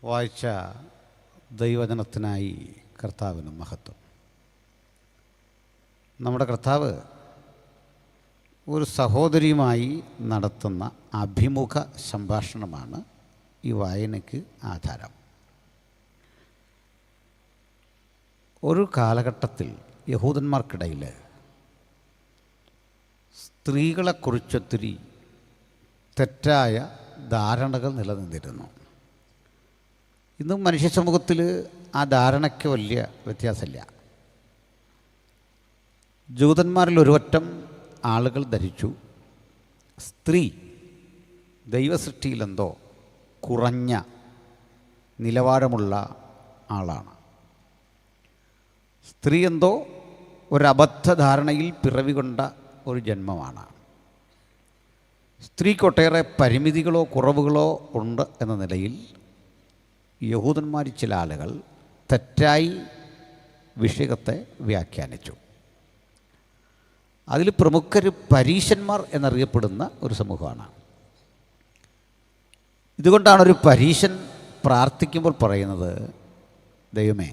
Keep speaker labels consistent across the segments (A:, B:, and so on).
A: വായിച്ച ദൈവജനത്തിനായി കർത്താവിന് മഹത്വം. നമ്മുടെ കർത്താവ് ഒരു സഹോദരിയുമായി നടത്തുന്ന അഭിമുഖ സംഭാഷണമാണ് ഈ വായനയ്ക്ക് ആധാരം. ഒരു കാലഘട്ടത്തിൽ യഹൂദന്മാർക്കിടയിൽ സ്ത്രീകളെക്കുറിച്ചൊത്തിരി തെറ്റായ ധാരണകൾ നിലനിന്നിരുന്നു. ഇന്നും മനുഷ്യ സമൂഹത്തിൽ ആ ധാരണയ്ക്ക് വലിയ വ്യത്യാസമില്ല. ജൂതന്മാരിൽ ഒരുവറ്റം ആളുകൾ ധരിച്ചു സ്ത്രീ ദൈവസൃഷ്ടിയിലെന്തോ കുറഞ്ഞ നിലവാരമുള്ള ആളാണ്. സ്ത്രീ എന്തോ ഒരബദ്ധധാരണയിൽ പിറവികൊണ്ട ഒരു ജന്മമാണ്. സ്ത്രീക്കൊട്ടേറെ പരിമിതികളോ കുറവുകളോ ഉണ്ട് എന്ന നിലയിൽ യഹൂദന്മാരിൽ ചില ആളുകൾ തെറ്റായി വിഷയത്തെ വ്യാഖ്യാനിച്ചു. അതിൽ പ്രമുഖർ പരീശന്മാർ എന്നറിയപ്പെടുന്ന ഒരു സമൂഹമാണ്. ഇതുകൊണ്ടാണ് ഒരു പരീശൻ പ്രാർത്ഥിക്കുമ്പോൾ പറയുന്നത്, ദൈവമേ,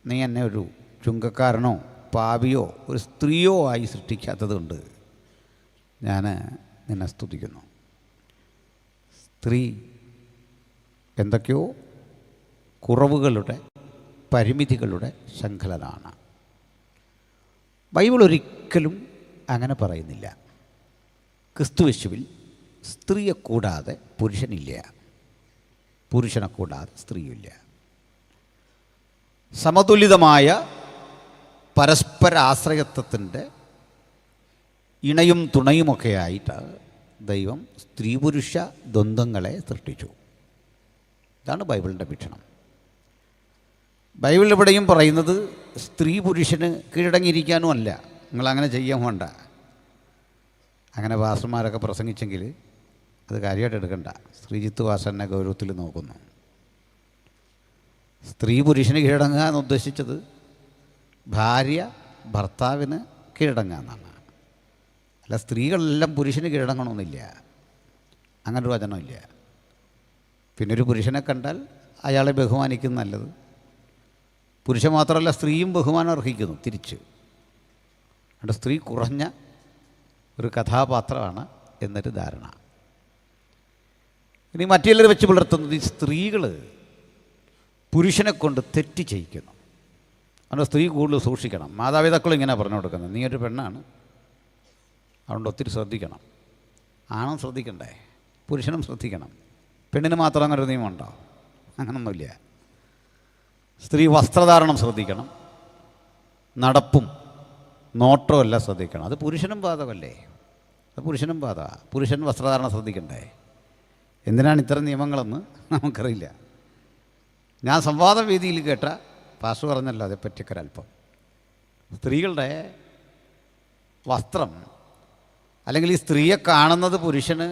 A: നീ എന്നെ ഒരു ചുങ്കക്കാരനോ പാപിയോ ഒരു സ്ത്രീയോ ആയി സൃഷ്ടിക്കാത്തത് കൊണ്ട് ഞാൻ നിന്നെ സ്തുതിക്കുന്നു. സ്ത്രീ എന്തൊക്കെയോ കുറവുകളുടെ പരിമിതികളുടെ ശൃംഖലനാണ്. ബൈബിൾ ഒരിക്കലും അങ്ങനെ പറയുന്നില്ല. ക്രിസ്തുയേശുവിൽ സ്ത്രീയെ കൂടാതെ പുരുഷനില്ല, പുരുഷനെ കൂടാതെ സ്ത്രീയില്ല. സമതുലിതമായ പരസ്പര ആശ്രയത്വത്തിൻ്റെ ഇണയും തുണയുമൊക്കെയായിട്ട് ദൈവം സ്ത്രീ പുരുഷ ദ്വന്ദ്ങ്ങളെ സൃഷ്ടിച്ചു. ഇതാണ് ബൈബിളിൻ്റെ വീക്ഷണം. ബൈബിൾ എവിടെയും പറയുന്നത് സ്ത്രീ പുരുഷന് കീഴടങ്ങിയിരിക്കാനും അല്ല. നിങ്ങളങ്ങനെ ചെയ്യാൻ വേണ്ട. അങ്ങനെ പാസ്റ്റർമാരൊക്കെ പ്രസംഗിച്ചെങ്കിൽ അത് കാര്യമായിട്ട് എടുക്കണ്ട. ശ്രീജിത്ത് വാസനെ ഗൗരവത്തിൽ നോക്കുന്നു. സ്ത്രീ പുരുഷന് കീഴടങ്ങുക എന്ന് ഉദ്ദേശിച്ചത് ഭാര്യ ഭർത്താവിന് കീഴടങ്ങുക എന്നാണ്. അല്ല, സ്ത്രീകളെല്ലാം പുരുഷന് കീഴടങ്ങണമെന്നില്ല. അങ്ങനൊരു വചനമില്ല. പിന്നെ ഒരു പുരുഷനെ കണ്ടാൽ അയാളെ ബഹുമാനിക്കും നല്ലത്. പുരുഷൻ മാത്രമല്ല, സ്ത്രീയും ബഹുമാനം അർഹിക്കുന്നു തിരിച്ച്. അവിടെ സ്ത്രീ കുറഞ്ഞ ഒരു കഥാപാത്രമാണ് എന്നൊരു ധാരണ. ഇനി മറ്റുള്ളവർ വെച്ച് പുലർത്തുന്നത് ഈ സ്ത്രീകൾ പുരുഷനെ കൊണ്ട് തെറ്റ് ചെയ്യിക്കുന്നു. അതുകൊണ്ട് സ്ത്രീ കൂടുതൽ സൂക്ഷിക്കണം. മാതാപിതാക്കളും ഇങ്ങനെ പറഞ്ഞു കൊടുക്കുന്നത്, നീ ഒരു പെണ്ണാണ്, അതുകൊണ്ട് ഒത്തിരി ശ്രദ്ധിക്കണം. ആണും ശ്രദ്ധിക്കണ്ടേ, പുരുഷനും ശ്രദ്ധിക്കണം. പെണ്ണിന് മാത്രം അങ്ങനെ ഒരു നിയമമുണ്ടോ? അങ്ങനൊന്നുമില്ല. സ്ത്രീ വസ്ത്രധാരണം ശ്രദ്ധിക്കണം, നടപ്പും നോട്ടവും എല്ലാം ശ്രദ്ധിക്കണം. അത് പുരുഷനും ബാധകമല്ലേ? അത് പുരുഷനും ബാധകമാണ്. പുരുഷൻ വസ്ത്രധാരണം ശ്രദ്ധിക്കണ്ടേ? എന്തിനാണ് ഇത്തരം നിയമങ്ങളെന്ന് നമുക്കറിയില്ല. ഞാൻ സംവാദ വേദിയിൽ കേട്ട പാസ്റ്റർ പറഞ്ഞല്ലോ അതേപ്പറ്റിയൊക്കെ ഒരല്പം. സ്ത്രീകളുടെ വസ്ത്രം അല്ലെങ്കിൽ ഈ സ്ത്രീയെ കാണുന്നത് പുരുഷന്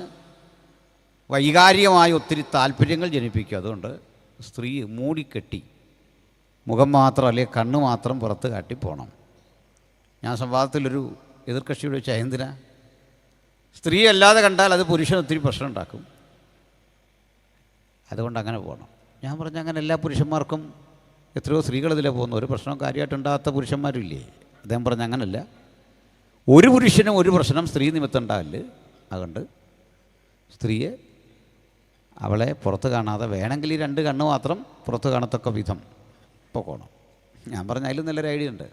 A: വൈകാരികമായി ഒത്തിരി താല്പര്യങ്ങൾ ജനിപ്പിക്കും. അതുകൊണ്ട് സ്ത്രീ മൂടിക്കെട്ടി മുഖം മാത്രം അല്ലെങ്കിൽ കണ്ണ് മാത്രം പുറത്ത് കാട്ടി പോകണം. ഞാൻ സംവാദത്തിലൊരു എതിർകക്ഷിയോട് ചോദിച്ചാൽ എന്തിനാ സ്ത്രീ അല്ലാതെ കണ്ടാൽ അത് പുരുഷന് ഒത്തിരി പ്രശ്നം ഉണ്ടാക്കും, അതുകൊണ്ട് അങ്ങനെ പോകണം. ഞാൻ പറഞ്ഞ അങ്ങനെ എല്ലാ പുരുഷന്മാർക്കും എത്രയോ സ്ത്രീകളിതിലെ പോകുന്നു, ഒരു പ്രശ്നം കാര്യമായിട്ടുണ്ടാകാത്ത പുരുഷന്മാരും ഇല്ലേ? അദ്ദേഹം പറഞ്ഞ അങ്ങനല്ല, ഒരു പുരുഷനും ഒരു പ്രശ്നം സ്ത്രീ നിമിത്തം ഉണ്ടാവില്ല. അതുകൊണ്ട് സ്ത്രീയെ അവളെ പുറത്ത് കാണാതെ വേണമെങ്കിൽ ഈ രണ്ട് കണ്ണ് മാത്രം പുറത്ത് കാണത്തക്ക വിധം പോകണം. ഞാൻ പറഞ്ഞ അതിലും നല്ലൊരു ഐഡിയ ഉണ്ട്.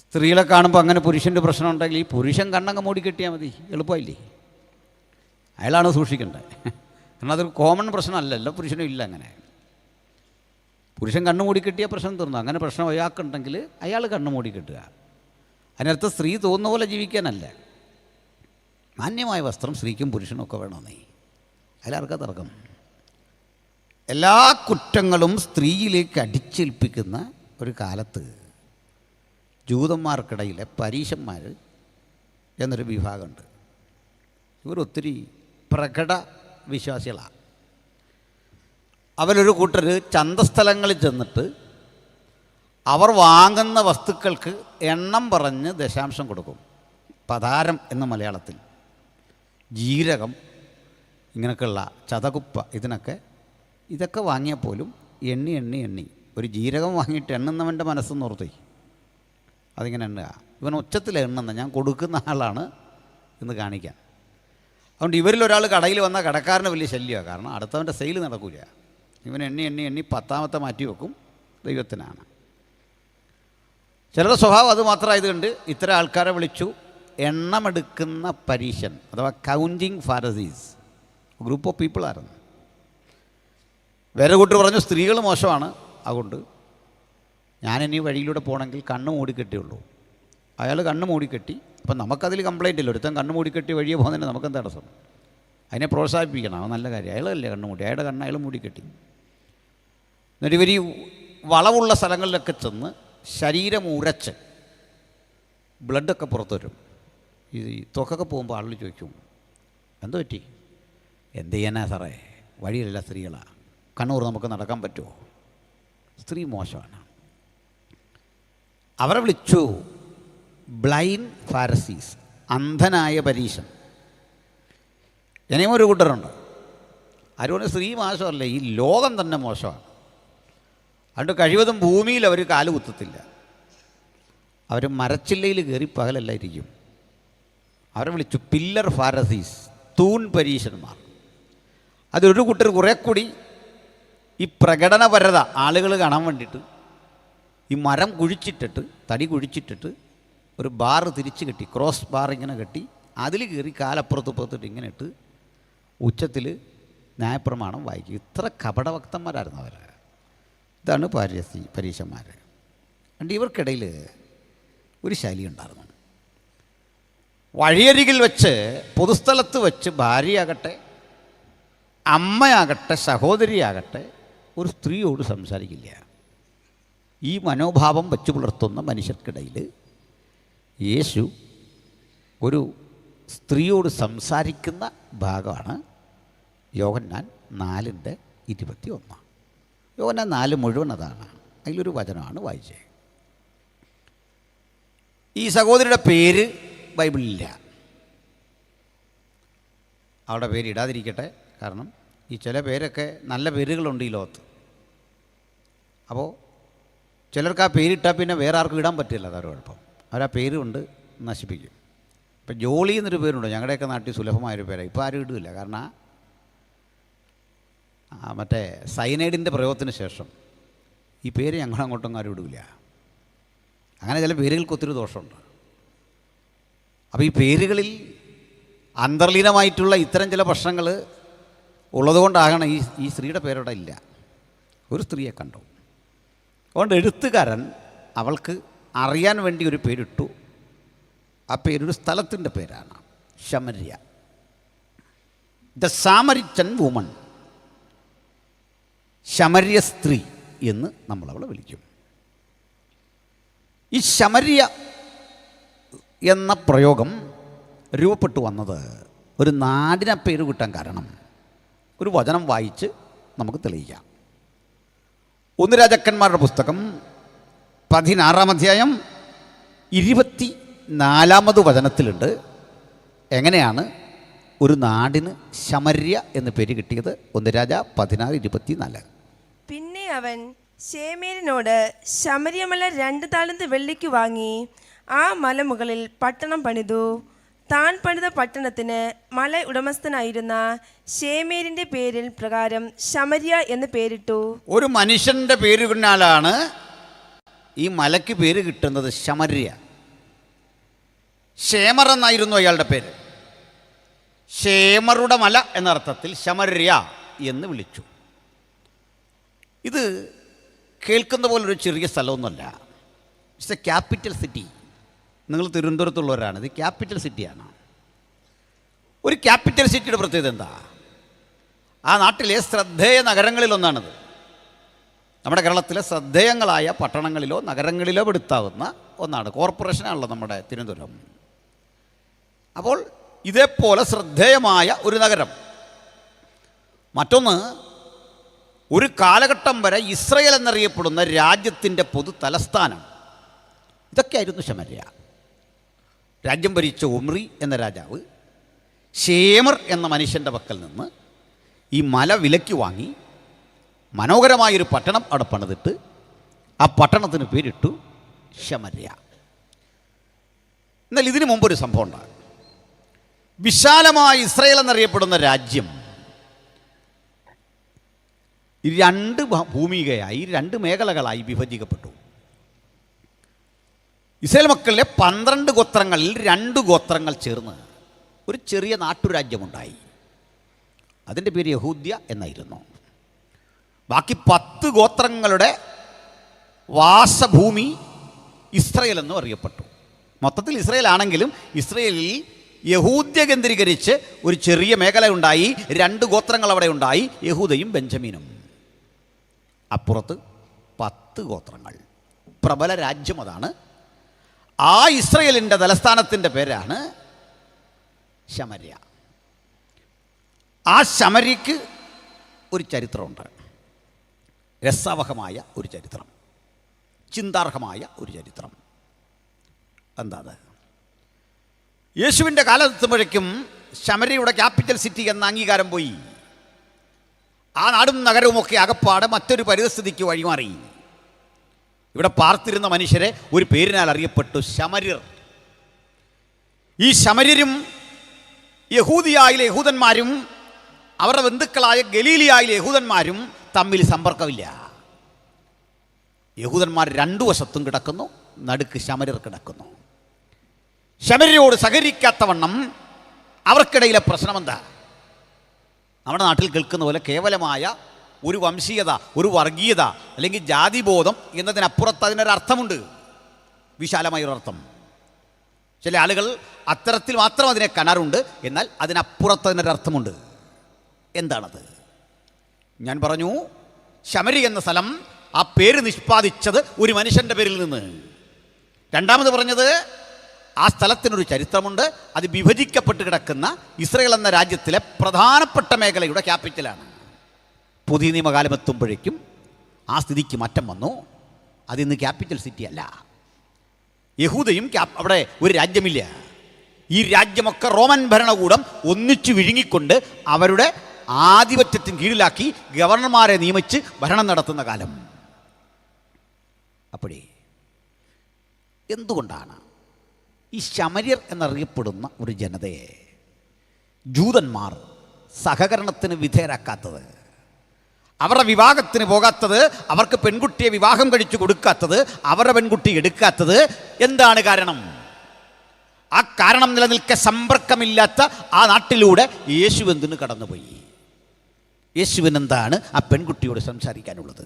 A: സ്ത്രീകളെ കാണുമ്പോൾ അങ്ങനെ പുരുഷൻ്റെ പ്രശ്നം ഉണ്ടെങ്കിൽ ഈ പുരുഷൻ കണ്ണങ്ങ് മൂടിക്കെട്ടിയാൽ മതി, എളുപ്പമില്ലേ? അയാളാണ് സൂക്ഷിക്കേണ്ടത്. കാരണം അതൊരു കോമൺ പ്രശ്നമല്ലല്ലോ, പുരുഷനും ഇല്ല അങ്ങനെ. പുരുഷൻ കണ്ണ് മൂടിക്കെട്ടിയ പ്രശ്നം തീർന്നു. അങ്ങനെ പ്രശ്നം അയാൾക്കുണ്ടെങ്കിൽ അയാൾ കണ്ണ് മൂടിക്കെട്ടുക. അതിനർത്ഥം സ്ത്രീ തോന്നുന്ന പോലെ ജീവിക്കാനല്ല. മാന്യമായ വസ്ത്രം സ്ത്രീക്കും പുരുഷനും ഒക്കെ വേണമെന്നേ. അതിലാർക്കാ തർക്കം? എല്ലാ കുറ്റങ്ങളും സ്ത്രീയിലേക്ക് അടിച്ചേൽപ്പിക്കുന്ന ഒരു കാലത്ത് ജൂതന്മാർക്കിടയിലെ പരീശന്മാർ എന്നൊരു വിഭാഗമുണ്ട്. ഇവരൊത്തിരി പ്രകട വിശ്വാസികളാണ്. അവരൊരു കൂട്ടർ ചന്തസ്ഥലങ്ങളിൽ ചെന്നിട്ട് അവർ വാങ്ങുന്ന വസ്തുക്കൾക്ക് എണ്ണം പറഞ്ഞ് ദശാംശം കൊടുക്കും. പതാരം എന്ന മലയാളത്തിൽ, ജീരകം, ഇങ്ങനെയൊക്കെയുള്ള ചതകുപ്പ, ഇതിനൊക്കെ ഇതൊക്കെ വാങ്ങിയാൽ പോലും എണ്ണി എണ്ണി എണ്ണി ഒരു ജീരകം വാങ്ങിയിട്ട് എണ്ണുന്നവൻ്റെ മനസ്സെന്ന് ഓർത്തേ അതിങ്ങനെ എണ്ണുക. ഇവൻ ഉച്ചത്തിൽ എണ്ണുന്ന ഞാൻ കൊടുക്കുന്ന ആളാണ് എന്ന് കാണിക്കാൻ. അതുകൊണ്ട് ഇവരിലൊരാൾ കടയിൽ വന്നാൽ കടക്കാരന് വലിയ ശല്യമാണ്. കാരണം അടുത്തവൻ്റെ സെയിൽ നടക്കില്ല. ഇവൻ എണ്ണി എണ്ണി എണ്ണി 10ാമത്തെ മാറ്റി വെക്കും. ദൈവത്തിനാണ്. ചിലരുടെ സ്വഭാവം അത് മാത്രമായതുകൊണ്ട് ഇത്തരം ആൾക്കാരെ വിളിച്ചു എണ്ണമെടുക്കുന്ന പരീശൻ അഥവാ കൗണ്ടിങ് ഫാരസീസ്. ഗ്രൂപ്പ് ഓഫ് പീപ്പിളായിരുന്നു. വേറെ കൂട്ടർ പറഞ്ഞു സ്ത്രീകൾ മോശമാണ്, അതുകൊണ്ട് ഞാനിനി വഴിയിലൂടെ പോകണമെങ്കിൽ കണ്ണ് മൂടിക്കെട്ടിയുള്ളൂ. അയാൾ കണ്ണ് മൂടിക്കെട്ടി. അപ്പം നമുക്കതിൽ കംപ്ലയിൻ്റ് ഇല്ല. ഒരുത്തൻ കണ്ണ് മൂടിക്കെട്ടി വഴിയെ പോകുന്നതിന് നമുക്കെന്ത് തടസ്സം? അതിനെ പ്രോത്സാഹിപ്പിക്കണം. അത് നല്ല കാര്യം. അയാളല്ലേ കണ്ണ് മൂടി, അയാളുടെ കണ്ണ് അയാൾ മൂടിക്കെട്ടി. എന്നിട്ട് ഇവർ ഈ വളവുള്ള സ്ഥലങ്ങളിലൊക്കെ ചെന്ന് ശരീരം ഉരച്ച് ബ്ലഡൊക്കെ പുറത്തു വരും. ഈ ത്വക്കൊക്കെ പോകുമ്പോൾ ആളുകൾ ചോദിക്കും എന്ത് പറ്റി? എന്ത് ചെയ്യാനാ സാറേ, വഴിയല്ല സ്ത്രീകളാണ്, കണ്ണൂർ നമുക്ക് നടക്കാൻ പറ്റുമോ? സ്ത്രീ മോശമാണ്. അവരെ വിളിച്ചു ബ്ലൈൻഡ് ഫാരസീസ്, അന്ധനായ പരീശൻ. ഇനിയും ഒരു കൂട്ടരുണ്ട്. ആരും സ്ത്രീ മോശമല്ല, ഈ ലോകം തന്നെ മോശമാണ്. അതുകൊണ്ട് കഴിവതും ഭൂമിയിൽ അവർ കാല് കുത്തത്തില്ല. അവർ മരച്ചില്ലയിൽ കയറി പകലല്ല ഇരിക്കും. അവരെ വിളിച്ചു പില്ലർ ഫാരസീസ്, തൂൺ പരീശന്മാർ. അതിലൊരു കൂട്ടർ കുറേ കൂടി ഈ പ്രകടനപരത ആളുകൾ കാണാൻ വേണ്ടിയിട്ട് ഈ മരം കുഴിച്ചിട്ടിട്ട്, തടി കുഴിച്ചിട്ടിട്ട് ഒരു ബാർ തിരിച്ച് കെട്ടി, ക്രോസ് ബാർ ഇങ്ങനെ കെട്ടി അതിൽ കയറി കാലപ്പുറത്ത് പുറത്തിട്ട് ഇങ്ങനെ ഇട്ട് ഉച്ചത്തിൽ ന്യായപ്രമാണം വായിക്കും. ഇത്ര കപടഭക്തന്മാരായിരുന്നു അവർ. ഇതാണ് പരീശന്മാർ. അതുകൊണ്ട് ഇവർക്കിടയിൽ ഒരു ശൈലി ഉണ്ടായിരുന്നു. വഴിയരികിൽ വെച്ച്, പൊതുസ്ഥലത്ത് വെച്ച് ഭാര്യയാകട്ടെ, അമ്മയാകട്ടെ, സഹോദരിയാകട്ടെ ഒരു സ്ത്രീയോട് സംസാരിക്കില്ല. ഈ മനോഭാവം വച്ചു പുലർത്തുന്ന മനുഷ്യർക്കിടയിൽ യേശു ഒരു സ്ത്രീയോട് സംസാരിക്കുന്ന ഭാഗമാണ് യോഹന്നാൻ 4:21. യോഹന്നാൻ 4 മുഴുവൻ അതാണ്. അതിലൊരു വചനമാണ് വായിച്ചത്. ഈ സഹോദരിയുടെ പേര് ബൈബിളിലില്ല. അവളുടെ പേര് ഇടാതിരിക്കട്ടെ. കാരണം ഈ ചില പേരൊക്കെ നല്ല പേരുകളുണ്ട് ഈ ലോകത്ത്. അപ്പോൾ ചിലർക്ക് ആ പേരിട്ടാൽ പിന്നെ വേറെ ആർക്കും ഇടാൻ പറ്റില്ല. അതൊരു കുഴപ്പം. അവരാ പേര് കൊണ്ട് നശിപ്പിക്കും. ഇപ്പം ജോളി എന്നൊരു പേരുണ്ട്. ഞങ്ങളുടെയൊക്കെ നാട്ടിൽ സുലഭമായൊരു പേരാണ്. ഇപ്പോൾ ആരും ഇടില്ല. കാരണം മറ്റേ സൈനൈഡിൻ്റെ പ്രയോഗത്തിന് ശേഷം ഈ പേര് ഞങ്ങളങ്ങോട്ടൊന്നും ആരും ഇടില്ല. അങ്ങനെ ചില പേരുകൾക്ക് ഒത്തിരി ദോഷമുണ്ട്. അപ്പോൾ ഈ പേരുകളിൽ അന്തർലീനമായിട്ടുള്ള ഇത്തരം ചില പ്രശ്നങ്ങൾ ഉള്ളതുകൊണ്ടാകണം ഈ സ്ത്രീയുടെ പേരവിടെ ഇല്ല. ഒരു സ്ത്രീയെ കണ്ടു. അതുകൊണ്ട് എഴുത്തുകാരൻ അവൾക്ക് അറിയാൻ വേണ്ടി ഒരു പേരിട്ടു. ആ പേരൊരു സ്ഥലത്തിൻ്റെ പേരാണ്, ശമര്യ. ദ സാമരിച്ചൻ വുമൺ, ശമര്യ സ്ത്രീ എന്ന് നമ്മളവളെ വിളിക്കും. ഈ ശമര്യ എന്ന പ്രയോഗം രൂപപ്പെട്ടു വന്നത് ഒരു നാടിനെ പേര് കിട്ടാൻ കാരണം ഒരു വചനം വായിച്ച് നമുക്ക് തെളിയിക്കാം. 1 രാജാക്കന്മാരുടെ പുസ്തകം 16-ാം അധ്യായം 24-ാമത് വചനത്തിലുണ്ട് എങ്ങനെയാണ് ഒരു നാടിന് ശമര്യ എന്ന് പേര് കിട്ടിയത്. 1 രാജ 16:24.
B: പിന്നെ അവൻ ശേമേരിനോട് ശമര്യമല 2 താലന്ത് വെള്ളിക്ക് വാങ്ങി ആ മലമുകളിൽ പട്ടണം പണിതു. താൻ പണിത പട്ടണത്തിന് മല ഉടമസ്ഥനായിരുന്ന ശേമേരിന്റെ പേരിൽ പ്രകാരം ശമര്യ എന്ന് പേരിട്ടു.
A: ഒരു മനുഷ്യന്റെ പേര് കൊണ്ടാലാണ് ഈ മലയ്ക്ക് പേര് കിട്ടുന്നത്, ശമര്യ. ഷേമർ എന്നായിരുന്നു അയാളുടെ പേര്. ഷേമറുടെ മല എന്നർത്ഥത്തിൽ ശമര്യ എന്ന് വിളിച്ചു. ഇത് കേൾക്കുന്ന പോലൊരു ചെറിയ സ്ഥലമൊന്നുമല്ല. It's a capital city. നിങ്ങൾ തിരുവനന്തപുരത്തുള്ളവരാണ്. ഇത് ക്യാപിറ്റൽ സിറ്റിയാണ്. ഒരു ക്യാപിറ്റൽ സിറ്റിയുടെ പ്രത്യേകത എന്താ? ആ നാട്ടിലെ ശ്രദ്ധേയ നഗരങ്ങളിലൊന്നാണിത്. നമ്മുടെ കേരളത്തിലെ ശ്രദ്ധേയങ്ങളായ പട്ടണങ്ങളിലോ നഗരങ്ങളിലോ പെടുത്താവുന്ന ഒന്നാണ്. കോർപ്പറേഷനാണല്ലോ നമ്മുടെ തിരുവനന്തപുരം. അപ്പോൾ ഇതേപോലെ ശ്രദ്ധേയമായ ഒരു നഗരം. മറ്റൊന്ന്, ഒരു കാലഘട്ടം വരെ ഇസ്രയേൽ എന്നറിയപ്പെടുന്ന രാജ്യത്തിൻ്റെ പൊതു തലസ്ഥാനം. ഇതൊക്കെയായിരുന്നു ശമര്യ. രാജ്യം ഭരിച്ച ഒമ്രി എന്ന രാജാവ് ഷേമർ എന്ന മനുഷ്യൻ്റെ പക്കൽ നിന്ന് ഈ മല വിലയ്ക്ക് വാങ്ങി മനോഹരമായൊരു പട്ടണം അവിടെ പണിതിട്ട് ആ പട്ടണത്തിന് പേരിട്ടു ശമര്യ. എന്നാൽ ഇതിനു മുമ്പൊരു സംഭവം ഉണ്ടാകും. വിശാലമായ ഇസ്രായേൽ എന്നറിയപ്പെടുന്ന രാജ്യം രണ്ട് ഭൂമികയായി, രണ്ട് മേഖലകളായി വിഭജിക്കപ്പെട്ടു. ഇസ്രായേൽ മക്കളിലെ 12 ഗോത്രങ്ങളിൽ 2 ഗോത്രങ്ങൾ ചേർന്ന് ഒരു ചെറിയ നാട്ടുരാജ്യമുണ്ടായി. അതിൻ്റെ പേര് യഹൂദ്യ എന്നായിരുന്നു. ബാക്കി 10 ഗോത്രങ്ങളുടെ വാസഭൂമി ഇസ്രായേൽ എന്നും അറിയപ്പെട്ടു. മൊത്തത്തിൽ ഇസ്രായേൽ ആണെങ്കിലും ഇസ്രായേലിൽ യഹൂദ്യ കേന്ദ്രീകരിച്ച് ഒരു ചെറിയ മേഖല ഉണ്ടായി. 2 ഗോത്രങ്ങൾ അവിടെ ഉണ്ടായി, യഹൂദയും ബെഞ്ചമിനും. അപ്പുറത്ത് 10 ഗോത്രങ്ങൾ. പ്രബല രാജ്യം അതാണ്. ആ ഇസ്രായേലിൻ്റെ തലസ്ഥാനത്തിൻ്റെ പേരാണ് ശമര്യ. ആ ശമര്യക്ക് ഒരു ചരിത്രമുണ്ട്. രസാവഹമായ ഒരു ചരിത്രം, ചിന്താർഹമായ ഒരു ചരിത്രം. എന്താ അത്? യേശുവിൻ്റെ കാലത്തെത്തുമ്പോഴേക്കും ശമര്യയുടെ ക്യാപിറ്റൽ സിറ്റി എന്ന അംഗീകാരം പോയി. ആ നാടും നഗരവുമൊക്കെ അകപ്പാടെ മറ്റൊരു പരിസ്ഥിതിക്ക് വഴിമാറി. ഇവിടെ പാർത്തിരുന്ന മനുഷ്യരെ ഒരു പേരിനാൽ അറിയപ്പെട്ടു, ശമര്യർ. ഈ ശമര്യരും യഹൂദിയായിലെ യഹൂദന്മാരും അവരുടെ ബന്ധുക്കളായ ഗലീലിയായിലെ യഹൂദന്മാരും തമ്മിൽ സമ്പർക്കമില്ല. യഹൂദന്മാർ 2 വശത്തും കിടക്കുന്നു, നടുക്ക് ശമര്യർ കിടക്കുന്നു. ശമര്യരോട് സഹകരിക്കാത്തവണ്ണം അവർക്കിടയിലെ പ്രശ്നമെന്താ? നമ്മുടെ നാട്ടിൽ കേൾക്കുന്ന പോലെ കേവലമായ ഒരു വംശീയത, ഒരു വർഗീയത അല്ലെങ്കിൽ ജാതിബോധം എന്നതിനപ്പുറത്ത് അതിനൊരർത്ഥമുണ്ട്, വിശാലമായൊരർത്ഥം. ചില ആളുകൾ അത്തരത്തിൽ മാത്രം അതിനെ കാണാറുണ്ട്. എന്നാൽ അതിനപ്പുറത്ത് അതിനൊരർത്ഥമുണ്ട്. എന്താണത്? ഞാൻ പറഞ്ഞു, ശമരി എന്ന സ്ഥലം, ആ പേര് നിഷ്പാദിച്ചത് ഒരു മനുഷ്യൻ്റെ പേരിൽ നിന്ന്. രണ്ടാമത് പറഞ്ഞത്, ആ സ്ഥലത്തിനൊരു ചരിത്രമുണ്ട്. അത് വിഭജിക്കപ്പെട്ട് കിടക്കുന്ന ഇസ്രായേൽ എന്ന രാജ്യത്തിലെ പ്രധാനപ്പെട്ട മേഖലയുടെ ക്യാപിറ്റലാണ്. പുതിയ നിയമകാലം എത്തുമ്പോഴേക്കും ആ സ്ഥിതിക്ക് മാറ്റം വന്നു. അതിന്ന് ക്യാപിറ്റൽ സിറ്റി അല്ല. യഹൂദയും അവിടെ ഒരു രാജ്യമില്ല. ഈ രാജ്യമൊക്കെ റോമൻ ഭരണകൂടം ഒന്നിച്ചു വിഴുങ്ങിക്കൊണ്ട് അവരുടെ ആധിപത്യത്തിന് കീഴിലാക്കി ഗവർണർമാരെ നിയമിച്ച് ഭരണം നടത്തുന്ന കാലം. അപ്പോഴേ എന്തുകൊണ്ടാണ് ഈ ശമര്യർ എന്നറിയപ്പെടുന്ന ഒരു ജനതയെ ജൂതന്മാർ സഹകരണത്തിന് വിധേയരാക്കാത്തത്, അവരുടെ വിവാഹത്തിന് പോകാത്തത്, അവർക്ക് പെൺകുട്ടിയെ വിവാഹം കഴിച്ചു കൊടുക്കാത്തത്, അവരുടെ പെൺകുട്ടി എടുക്കാത്തത്? എന്താണ് കാരണം? ആ കാരണം നിലനിൽക്കെ സമ്പർക്കമില്ലാത്ത ആ നാട്ടിലൂടെ യേശു എന്തിന് കടന്നുപോയി? യേശുവിനെന്താണ് ആ പെൺകുട്ടിയോട് സംസാരിക്കാനുള്ളത്?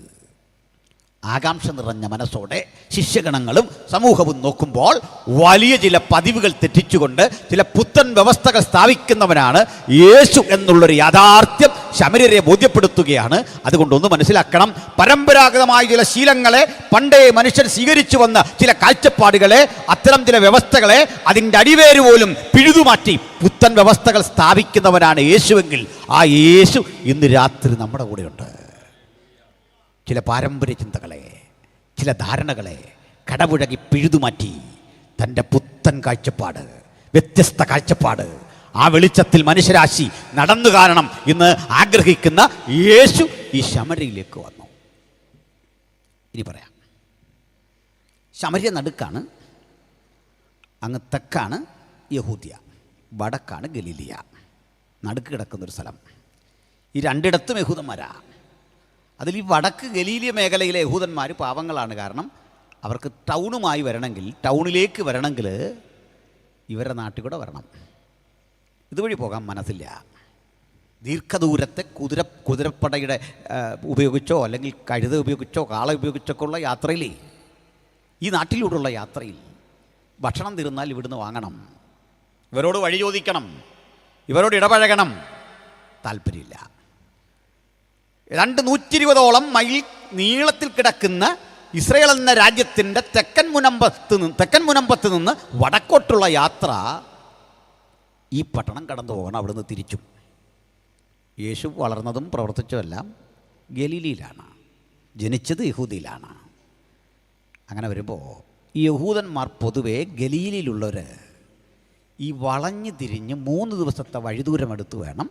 A: ആകാംക്ഷ നിറഞ്ഞ മനസ്സോടെ ശിഷ്യഗണങ്ങളും സമൂഹവും നോക്കുമ്പോൾ വലിയ ചില പതിവുകൾ തെറ്റിച്ചുകൊണ്ട് ചില പുത്തൻ വ്യവസ്ഥകൾ സ്ഥാപിക്കുന്നവനാണ് യേശു എന്നുള്ളൊരു യാഥാർത്ഥ്യം ശമര്യരെ ബോധ്യപ്പെടുത്തുകയാണ്. അതുകൊണ്ടൊന്ന് മനസ്സിലാക്കണം, പരമ്പരാഗതമായ ചില ശീലങ്ങളെ, പണ്ടേ മനുഷ്യൻ സ്വീകരിച്ചു വന്ന ചില കാഴ്ചപ്പാടുകളെ, അത്തരം ചില വ്യവസ്ഥകളെ അതിൻ്റെ അടിവേര് പോലും പിഴുതുമാറ്റി പുത്തൻ വ്യവസ്ഥകൾ സ്ഥാപിക്കുന്നവനാണ് യേശുവെങ്കിൽ ആ യേശു ഇന്ന് രാത്രി നമ്മുടെ കൂടെയുണ്ട്. ചില പാരമ്പര്യ ചിന്തകളെ, ചില ധാരണകളെ കടപുഴകി പിഴുതുമാറ്റി തൻ്റെ പുത്തൻ കാഴ്ചപ്പാട്, വ്യത്യസ്ത കാഴ്ചപ്പാട്, ആ വെളിച്ചത്തിൽ മനുഷ്യരാശി നടന്നു കാരണം ഇന്ന് ആഗ്രഹിക്കുന്ന യേശു ഈ ശമര്യയിലേക്ക് വന്നു. ഇനി പറയാം, ശമര്യ നടുക്കാണ്, അങ്ങ് തെക്കാണ് യഹൂദ്യ, വടക്കാണ് ഗലീലിയ. നടുക്ക് കിടക്കുന്നൊരു സ്ഥലം. ഈ രണ്ടിടത്തും യഹൂദന്മാരാ. അതിൽ ഈ വടക്ക് ഗലീലിയ മേഖലയിലെ യഹൂദന്മാർ പാവങ്ങളാണ്. കാരണം അവർക്ക് ടൗണുമായി വരണമെങ്കിൽ, ടൗണിലേക്ക് വരണമെങ്കിൽ ഇവരുടെ നാട്ടിൽ കൂടെ വരണം. ഇതുവഴി പോകാൻ മനസ്സില്ല. ദീർഘദൂരത്തെ കുതിരപ്പടയുടെ ഉപയോഗിച്ചോ അല്ലെങ്കിൽ കഴുത ഉപയോഗിച്ചോ കാള ഉപയോഗിച്ചൊക്കെ ഉള്ള യാത്രയിൽ, ഈ നാട്ടിലൂടെയുള്ള യാത്രയിൽ ഭക്ഷണം തീർന്നാൽ ഇവിടുന്ന് വാങ്ങണം, ഇവരോട് വഴി ചോദിക്കണം, ഇവരോട് ഇടപഴകണം. താല്പര്യമില്ല. 120ഓളം മൈൽ നീളത്തിൽ കിടക്കുന്ന ഇസ്രായേൽ എന്ന രാജ്യത്തിൻ്റെ തെക്കൻ മുനമ്പത്ത് നിന്ന് വടക്കോട്ടുള്ള യാത്ര ഈ പട്ടണം കടന്നു പോകണം. അവിടുന്ന് തിരിച്ചും. യേശു വളർന്നതും പ്രവർത്തിച്ചതെല്ലാം ഗലീലിയിലാണ്, ജനിച്ചത് യഹൂദിയിലാണ്. അങ്ങനെ വരുമ്പോൾ ഈ യഹൂദന്മാർ പൊതുവെ ഗലീലിയിലുള്ളവർ ഈ വളഞ്ഞു തിരിഞ്ഞ് 3 ദിവസത്തെ വഴിദൂരം എടുത്ത് വേണം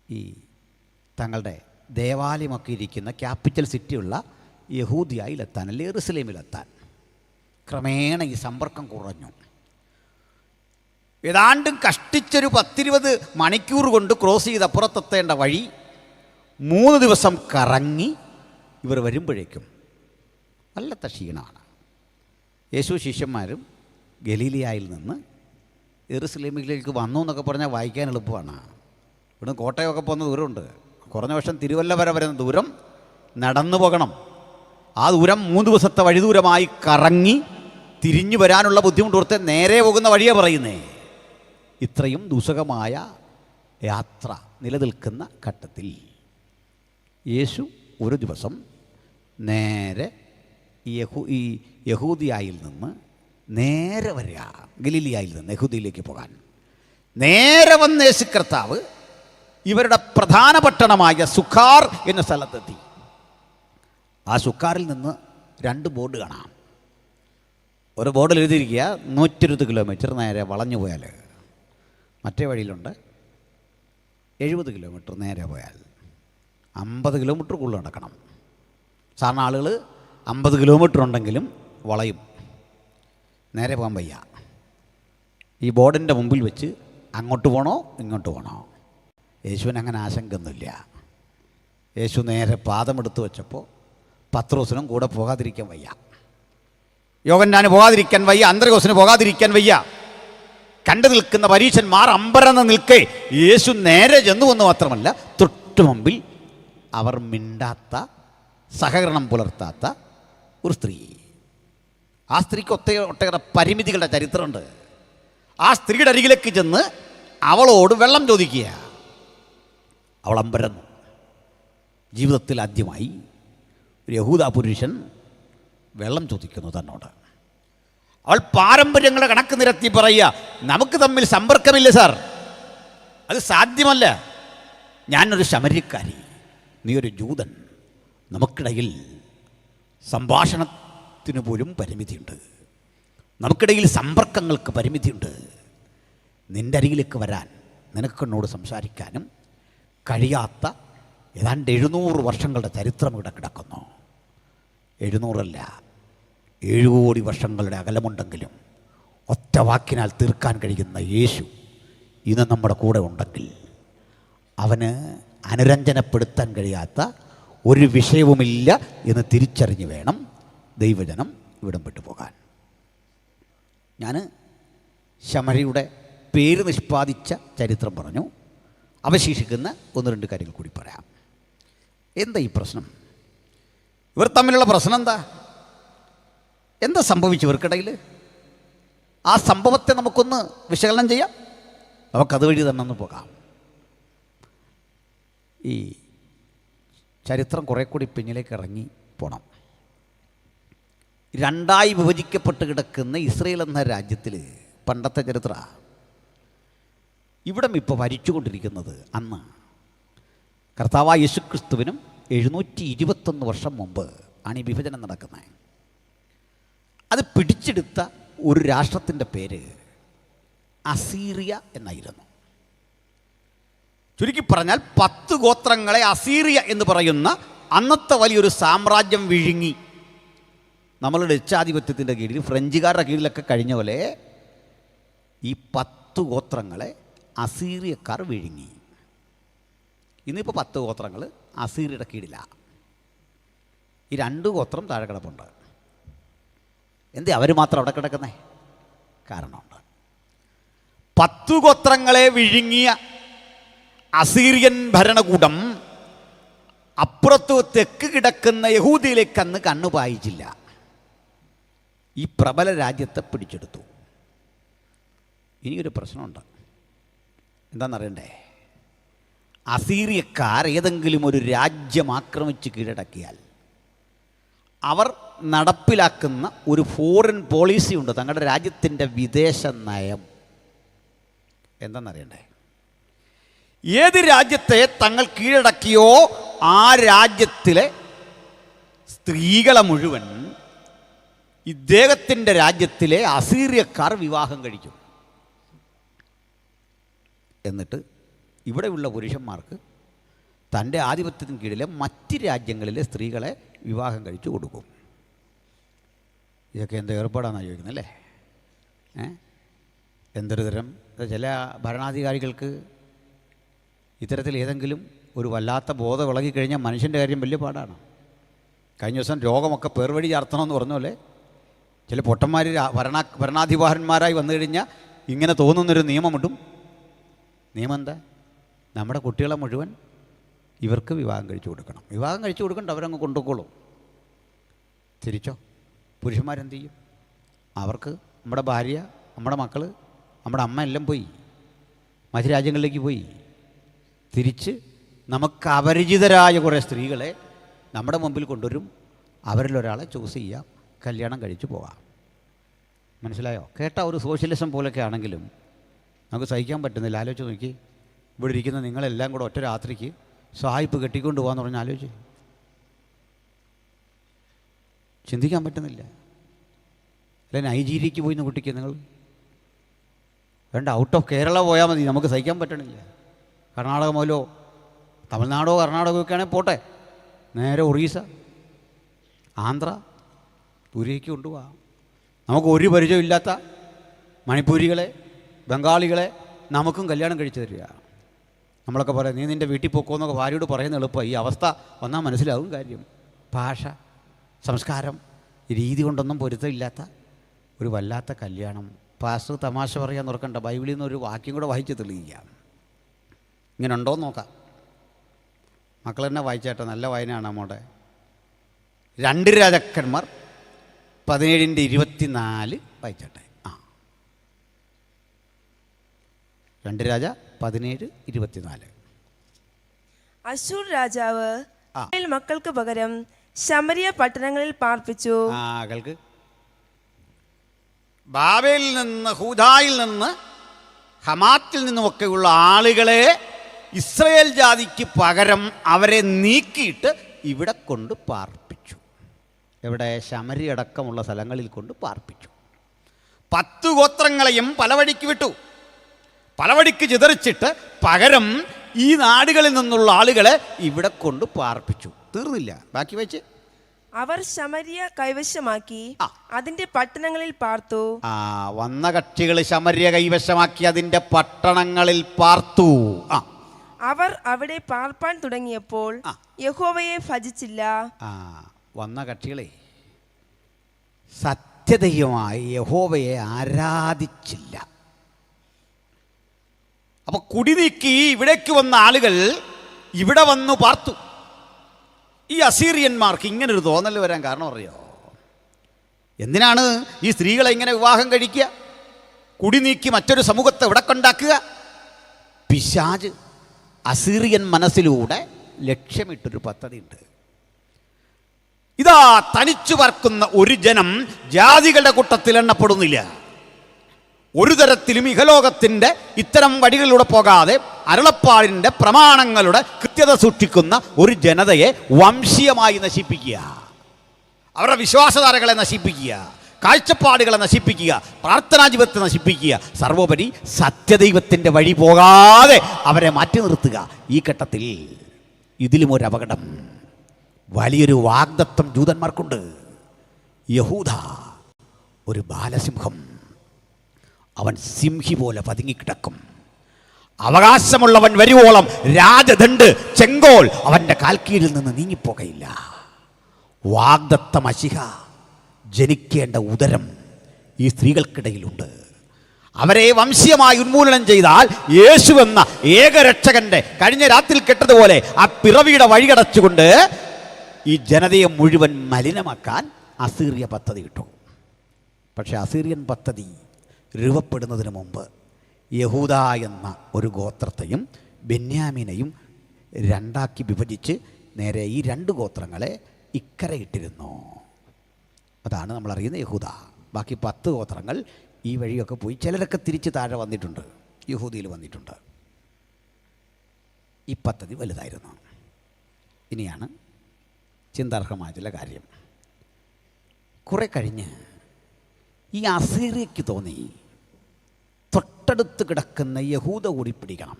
A: ഈ തങ്ങളുടെ ദേവാലയമൊക്കെ ഇരിക്കുന്ന ക്യാപിറ്റൽ സിറ്റിയുള്ള യഹൂദിയയിലെത്താൻ, അല്ലെ യെറുസലേമിലെത്താൻ. ക്രമേണ ഈ സമ്പർക്കം കുറഞ്ഞു. ഏതാണ്ടും കഷ്ടിച്ചൊരു 10-20 മണിക്കൂർ കൊണ്ട് ക്രോസ് ചെയ്ത് അപ്പുറത്തെത്തേണ്ട വഴി 3 ദിവസം കറങ്ങി ഇവർ വരുമ്പോഴേക്കും നല്ല ക്ഷീണമാണ്. യേശു ശിഷ്യന്മാരും ഗലീലിയായിൽ നിന്ന് യെറുസലേമിലേക്ക് വന്നു എന്നൊക്കെ പറഞ്ഞാൽ വായിക്കാൻ എളുപ്പമാണ്. ഇവിടുന്ന് കോട്ടയമൊക്കെ പോകുന്ന ദൂരമുണ്ട്. കുറഞ്ഞ വർഷം തിരുവല്ല വരെ വരുന്ന ദൂരം നടന്നു പോകണം. ആ ദൂരം 3 ദിവസത്തെ വഴി ദൂരമായി കറങ്ങി തിരിഞ്ഞു വരാനുള്ള ബുദ്ധിമുട്ട് നേരെ പോകുന്ന വഴിയാണ് പറയുന്നേ. ഇത്രയും ദുസ്സഹമായ യാത്ര നിലനിൽക്കുന്ന ഘട്ടത്തിൽ യേശു ഒരു ദിവസം നേരെ ഈ യഹൂദിയായിൽ നിന്ന് നേരെ വരിക, ഗലീലിയായിൽ നിന്ന് യഹൂദിയിലേക്ക് പോകാൻ നേരെ വന്ന യേശു കർത്താവ് ഇവരുടെ പ്രധാന പട്ടണമായ സുഖാർ എന്ന സ്ഥലത്തെത്തി. ആ സുഖാറിൽ നിന്ന് 2 ബോർഡ് കാണാം. ഒരു ബോർഡിൽ എഴുതിയിരിക്കുക 120 കിലോമീറ്റർ നേരെ വളഞ്ഞു പോയാൽ, മറ്റേ വഴിയിലുണ്ട് 70 കിലോമീറ്റർ നേരെ പോയാൽ 50 കിലോമീറ്റർ കൂടുതൽ നടക്കണം. സാധാരണ ആളുകൾ 50 കിലോമീറ്റർ ഉണ്ടെങ്കിലും വളയും, നേരെ പോകാൻ വയ്യ. ഈ ബോർഡിൻ്റെ മുമ്പിൽ വെച്ച് അങ്ങോട്ട് പോകണോ ഇങ്ങോട്ട് പോകണോ? യേശുവിന് അങ്ങനെ ആശങ്കയൊന്നുമില്ല. യേശു നേരെ പാദമെടുത്ത് വെച്ചപ്പോൾ പത്രോസിനും കൂടെ പോകാതിരിക്കാൻ വയ്യ, യോഹന്നാന് പോകാതിരിക്കാൻ വയ്യ, അന്ത്രയോസിന് പോകാതിരിക്കാൻ വയ്യ. കണ്ടു നിൽക്കുന്ന പരീശന്മാർ അമ്പരന്ന് നിൽക്കേ യേശു നേരെ ചെന്നു എന്ന് മാത്രമല്ല, തൊട്ടു മുമ്പിൽ അവർ മിണ്ടാത്ത, സഹകരണം പുലർത്താത്ത ഒരു സ്ത്രീ. ആ സ്ത്രീക്ക് ഒട്ടേറെ പരിമിതികളുടെ ചരിത്രമുണ്ട്. ആ സ്ത്രീയുടെ അരികിലേക്ക് ചെന്ന് അവളോട് വെള്ളം ചോദിക്കുക. അവൾ അമ്പരന്നു. ജീവിതത്തിൽ ആദ്യമായി ഒരു യഹൂദ പുരുഷൻ വെള്ളം ചോദിക്കുന്നു തന്നോട്. അവൾ പാരമ്പര്യങ്ങളെ കണക്ക് നിരത്തി പറയുക, നമുക്ക് തമ്മിൽ സമ്പർക്കമില്ല സാർ, അത് സാധ്യമല്ല. ഞാനൊരു ശമര്യക്കാരി, നീ ഒരു ജൂതൻ, നമുക്കിടയിൽ സംഭാഷണത്തിന് പോലും പരിമിതിയുണ്ട്, നമുക്കിടയിൽ സമ്പർക്കങ്ങൾക്ക് പരിമിതിയുണ്ട്. നിൻ്റെ അരികിലേക്ക് വരാൻ, നിനക്കെന്നോട് സംസാരിക്കാനും കഴിയാത്ത ഏതാണ്ട് 700 വർഷങ്ങളുടെ ചരിത്രം ഇവിടെ കിടക്കുന്നു. 700 അല്ല, 7 കോടി വർഷങ്ങളുടെ അകലമുണ്ടെങ്കിലും ഒറ്റ വാക്കിനാൽ തീർക്കാൻ കഴിയുന്ന യേശു ഇന്ന് നമ്മുടെ കൂടെ ഉണ്ടെങ്കിൽ അവന് അനുരഞ്ജനപ്പെടുത്താൻ കഴിയാത്ത ഒരു വിഷയവുമില്ല എന്ന് തിരിച്ചറിഞ്ഞ് വേണം ദൈവജനം ഇവിടം വിട്ടു പോകാൻ. ഞാൻ ശമരിയുടെ പേര് നിഷ്പാദിച്ച ചരിത്രം പറഞ്ഞു. അവശേഷിക്കുന്ന 1-2 കാര്യങ്ങൾ കൂടി പറയാം. എന്താ ഈ പ്രശ്നം? ഇവർ തമ്മിലുള്ള പ്രശ്നം എന്താ സംഭവിച്ചു ഇവർക്കിടയിൽ? ആ സംഭവത്തെ നമുക്കൊന്ന് വിശകലനം ചെയ്യാം. നമുക്കതുവഴി തന്നെ ഒന്ന് പോകാം. ഈ ചരിത്രം കുറേ കൂടി പിന്നിലേക്ക് ഇറങ്ങി പോകണം. 2ആയി വിഭജിക്കപ്പെട്ട് കിടക്കുന്ന ഇസ്രയേൽ എന്ന രാജ്യത്തിൽ പണ്ടത്തെ ചരിത്ര ഇവിടം ഇപ്പോൾ ഭരിച്ചുകൊണ്ടിരിക്കുന്നത് അന്ന് കർത്താവായ യേശുക്രിസ്തുവിനും 721 വർഷം മുമ്പ് ആണ് ഈ വിഭജനം നടക്കുന്നത്. അത് പിടിച്ചെടുത്ത ഒരു രാഷ്ട്രത്തിൻ്റെ പേര് അസീറിയ എന്നായിരുന്നു. ചുരുക്കി പറഞ്ഞാൽ 10 ഗോത്രങ്ങളെ അസീറിയ എന്ന് പറയുന്ന അന്നത്തെ വലിയൊരു സാമ്രാജ്യം വിഴുങ്ങി. നമ്മളുടെ ഡച്ചാധിപത്യത്തിൻ്റെ കീഴിൽ, ഫ്രഞ്ചുകാരുടെ കീഴിലൊക്കെ കഴിഞ്ഞ പോലെ ഈ 10 ഗോത്രങ്ങളെ അസീറിയക്കാർ വിഴുങ്ങി. ഇന്നിപ്പോൾ 10 ഗോത്രങ്ങൾ അസീറിയുടെ കീഴിലാണ്. ഈ 2 ഗോത്രം താഴെ കിടപ്പുണ്ട്. എന്തേ അവർ മാത്രം അവിടെ കിടക്കുന്നേ? കാരണമുണ്ട്. 10 ഗോത്രങ്ങളെ വിഴുങ്ങിയ അസീറിയൻ ഭരണകൂടം അപ്പുറത്ത് തെക്ക് കിടക്കുന്ന യഹൂദിയിലേക്ക് അന്ന് കണ്ണുപായിച്ചില്ല. ഈ പ്രബല രാജ്യത്തെ പിടിച്ചെടുത്തു. ഇനിയൊരു പ്രശ്നമുണ്ട്. എന്താണെന്നറിയണ്ടേ? അസീറിയക്കാർ ഏതെങ്കിലും ഒരു രാജ്യം ആക്രമിച്ച് കീഴടക്കിയാൽ അവർ നടപ്പിലാക്കുന്ന ഒരു ഫോറിൻ പോളിസി ഉണ്ട്, തങ്ങളുടെ രാജ്യത്തിൻ്റെ വിദേശ നയം. എന്താണെന്നറിയണ്ടേ? ഏത് രാജ്യത്തെ തങ്ങൾ കീഴടക്കിയോ ആ രാജ്യത്തിലെ സ്ത്രീകളെ മുഴുവൻ ഇദ്ദേഹത്തിൻ്റെ രാജ്യത്തിലെ അസീറിയക്കാർ വിവാഹം കഴിക്കും. എന്നിട്ട് ഇവിടെയുള്ള പുരുഷന്മാർക്ക് തൻ്റെ ആധിപത്യത്തിന് കീഴിലെ മറ്റ് രാജ്യങ്ങളിലെ സ്ത്രീകളെ വിവാഹം കഴിച്ചു കൊടുക്കും. ഇതൊക്കെ എന്ത് ഏർപ്പാടാണെന്നാണ് ചോദിക്കുന്നത് അല്ലേ? എന്തൊരു തരം ചില ഭരണാധികാരികൾക്ക് ഇത്തരത്തിൽ ഏതെങ്കിലും ഒരു വല്ലാത്ത ബോധം ഇളകിക്കഴിഞ്ഞാൽ മനുഷ്യൻ്റെ കാര്യം വലിയ പാടാണ്. കഴിഞ്ഞ ദിവസം രോഗമൊക്കെ പേർവഴി ചാർത്തണമെന്ന് പറഞ്ഞ പോലെ ചില പൊട്ടന്മാർ ഭരണാധികാരന്മാരായി വന്നു കഴിഞ്ഞാൽ ഇങ്ങനെ തോന്നുന്നൊരു നിയമമിടും. നിയമം എന്താ? നമ്മുടെ കുട്ടികളെ മുഴുവൻ ഇവർക്ക് വിവാഹം കഴിച്ചു കൊടുക്കണം. വിവാഹം കഴിച്ചു കൊടുക്കണ്ട, അവരങ്ങ് കൊണ്ടുപോയിക്കോളും. തിരിച്ചോ? പുരുഷന്മാരെന്ത് ചെയ്യും? അവർക്ക് നമ്മുടെ ഭാര്യ, നമ്മുടെ മക്കൾ, നമ്മുടെ അമ്മ എല്ലാം പോയി, മറ്റു രാജ്യങ്ങളിലേക്ക് പോയി. തിരിച്ച് നമുക്ക് അപരിചിതരായ കുറേ സ്ത്രീകളെ നമ്മുടെ മുമ്പിൽ കൊണ്ടുവരും. അവരിലൊരാളെ ചൂസ് ചെയ്യാം, കല്യാണം കഴിച്ചു പോകാം. മനസ്സിലായോ? കേട്ട ഒരു സോഷ്യലിസം പോലൊക്കെ ആണെങ്കിലും നമുക്ക് സഹിക്കാൻ പറ്റുന്നില്ല. ആലോചിച്ച് നോക്കി, ഇവിടെ ഇരിക്കുന്ന നിങ്ങളെല്ലാം കൂടെ ഒറ്റ രാത്രിക്ക് സായിപ്പ് കെട്ടിക്കൊണ്ട് പോകാമെന്ന് പറഞ്ഞാൽ ആലോചിച്ച് ചിന്തിക്കാൻ പറ്റുന്നില്ല. അല്ലെ നൈജീരിയക്ക് പോയി കുട്ടിക്ക് നിങ്ങൾ വേണ്ട, ഔട്ട് ഓഫ് കേരള പോയാൽ മതി, നമുക്ക് സഹിക്കാൻ പറ്റണില്ല. കർണാടക മുതലോ തമിഴ്നാടോ കർണാടകമൊക്കെ ആണെങ്കിൽ പോട്ടെ, നേരെ ഒറീസ, ആന്ധ്ര, ദൂരേക്ക് കൊണ്ടുപോകാം. നമുക്ക് ഒരു പരിചയമില്ലാത്ത മണിപ്പൂരികളെ, ബംഗാളികളെ നമുക്കും കല്യാണം കഴിച്ചു തരിക. നമ്മളൊക്കെ പറയാം, നീ നിൻ്റെ വീട്ടിൽ പോക്കോന്നൊക്കെ ഭാര്യയോട് പറയുന്ന എളുപ്പമാണ്. ഈ അവസ്ഥ വന്നാൽ മനസ്സിലാവും കാര്യം. ഭാഷ, സംസ്കാരം, രീതി കൊണ്ടൊന്നും പൊരുത്തമില്ലാത്ത ഒരു വല്ലാത്ത കല്യാണം. പാസ്റ്റർ തമാശ പറയാൻ നോക്കണ്ട, ബൈബിളിൽ നിന്ന് ഒരു വാക്യം കൂടെ വായിച്ച് തെളിയിക്കാം. ഇങ്ങനെ ഉണ്ടോയെന്ന് നോക്കാം. മക്കൾ തന്നെ വായിച്ചേട്ടെ, നല്ല വായനയാണ് നമ്മുടെ. 2 രാജാക്കന്മാർ 17:24 വായിച്ചേട്ടെ. 2 രാജ 17:24.
B: അശൂർ രാജാവ് മക്കൾക്ക് പകരം ശമരിയ പട്ടണങ്ങളിൽ പാർപ്പിച്ചു.
A: കേൾക്ക്, ബാബേലിൽ നിന്ന്, ഹൂദായിൽ നിന്ന്, ഹമാത്തിൽ നിന്നുമൊക്കെയുള്ള ആളുകളെ ഇസ്രയേൽ ജാതിക്ക് പകരം അവരെ നീക്കിയിട്ട് ഇവിടെ കൊണ്ട് പാർപ്പിച്ചു. എവിടെ? ശമരി അടക്കമുള്ള സ്ഥലങ്ങളിൽ കൊണ്ട് പാർപ്പിച്ചു. 10 ഗോത്രങ്ങളെയും പല വഴിക്ക് വിട്ടു, പല വഴിക്ക് ചിതറിച്ചിട്ട് പകരം ഈ നാടുകളിൽ നിന്നുള്ള ആളുകളെ ഇവിടെ കൊണ്ട് പാർപ്പിച്ചു. തീർന്നില്ല, ബാക്കി വെച്ച്
B: അവർ ശമരിയ കൈവശമാക്കി അതിന്റെ പട്ടണങ്ങളിൽ പാർത്തു.
A: വന്ന കക്ഷികൾ ശമര്യ കൈവശമാക്കി അതിന്റെ പട്ടണങ്ങളിൽ പാർത്തു.
B: അവർ അവിടെ പാർപ്പാൻ തുടങ്ങിയപ്പോൾ യഹോവയെ ഭജിച്ചില്ല.
A: വന്ന കക്ഷികളെ സത്യദൈവമായി യഹോവയെ ആരാധിച്ചില്ല. അപ്പൊ കുടി നീക്കി ഇവിടേക്ക് വന്ന ആളുകൾ ഇവിടെ വന്നു പാർത്തു. ഈ അസീറിയന്മാർക്ക് ഇങ്ങനൊരു തോന്നൽ വരാൻ കാരണം അറിയോ? എന്തിനാണ് ഈ സ്ത്രീകളെ ഇങ്ങനെ വിവാഹം കഴിക്കുക, കുടി നീക്കി മറ്റൊരു സമൂഹത്തെ ഇവിടെ കൊണ്ടാക്കുക? പിശാച് അസീറിയൻ മനസ്സിലൂടെ ലക്ഷ്യമിട്ടൊരു പദ്ധതിയുണ്ട്. ഇതാ തനിച്ചു പറക്കുന്ന ഒരു ജനം ജാതികളുടെ കൂട്ടത്തിൽ എണ്ണപ്പെടുന്നില്ല. ഒരു തരത്തിലും ഇഹലോകത്തിൻ്റെ ഇത്തരം വഴികളിലൂടെ പോകാതെ അരുളപ്പാടിൻ്റെ പ്രമാണങ്ങളുടെ കൃത്യത സൂക്ഷിക്കുന്ന ഒരു ജനതയെ വംശീയമായി നശിപ്പിക്കുക, അവരുടെ വിശ്വാസധാരകളെ നശിപ്പിക്കുക, കാഴ്ചപ്പാടുകളെ നശിപ്പിക്കുക, പ്രാർത്ഥനാ ജീവിതത്തെ നശിപ്പിക്കുക, സർവോപരി സത്യദൈവത്തിൻ്റെ വഴി പോകാതെ അവരെ മാറ്റി നിർത്തുക. ഈ ഘട്ടത്തിൽ ഇതിലും ഒരു അപകടം, വലിയൊരു വാഗ്ദത്തം ജൂതന്മാർക്കുണ്ട്. യഹൂദ ഒരു ബാലസിംഹം, അവൻ സിംഹി പോലെ പതുങ്ങിക്കിടക്കും. അവകാശമുള്ളവൻ വരുവോളം രാജദണ്ഡ്, ചെങ്കോൽ അവൻ്റെ കാൽക്കീഴിൽ നിന്ന് നീങ്ങിപ്പോകയില്ല. വാഗ്ദത്ത മശിഹ ജനിക്കേണ്ട ഉദരം ഈ സ്ത്രീകൾക്കിടയിലുണ്ട്. അവരെ വംശീയമായി ഉന്മൂലനം ചെയ്താൽ യേശു എന്ന ഏകരക്ഷകന്റെ കഴിഞ്ഞ രാത്രി കെട്ടതുപോലെ ആ പിറവിയുടെ വഴികടച്ചുകൊണ്ട് ഈ ജനതയെ മുഴുവൻ മലിനമാക്കാൻ അസീറിയ പദ്ധതി ഇട്ടു. പക്ഷെ അസീറിയൻ പദ്ധതി രൂപപ്പെടുന്നതിന് മുമ്പ് യഹൂദ എന്ന ഒരു ഗോത്രത്തെയും ബെന്യാമീനെയും രണ്ടാക്കി വിഭജിച്ച് നേരെ ഈ 2 ഗോത്രങ്ങളെ ഇക്കരയിട്ടിരുന്നു. അതാണ് നമ്മൾ അറിയുന്ന യഹൂദ. ബാക്കി 10 ഗോത്രങ്ങൾ ഈ വഴിയൊക്കെ പോയി. ചിലരൊക്കെ തിരിച്ച് താഴെ വന്നിട്ടുണ്ട്, യഹൂദിയിൽ വന്നിട്ടുണ്ട്. ഈ പദ്ധതി വലുതായിരുന്നു. ഇനിയാണ് ചിന്താർഹമായ ചില കാര്യം. കുറെ കഴിഞ്ഞ് ഈ അസീറിയയ്ക്ക് തോന്നി തൊട്ടടുത്ത് കിടക്കുന്ന യഹൂദ കൂടി പിടിക്കണം.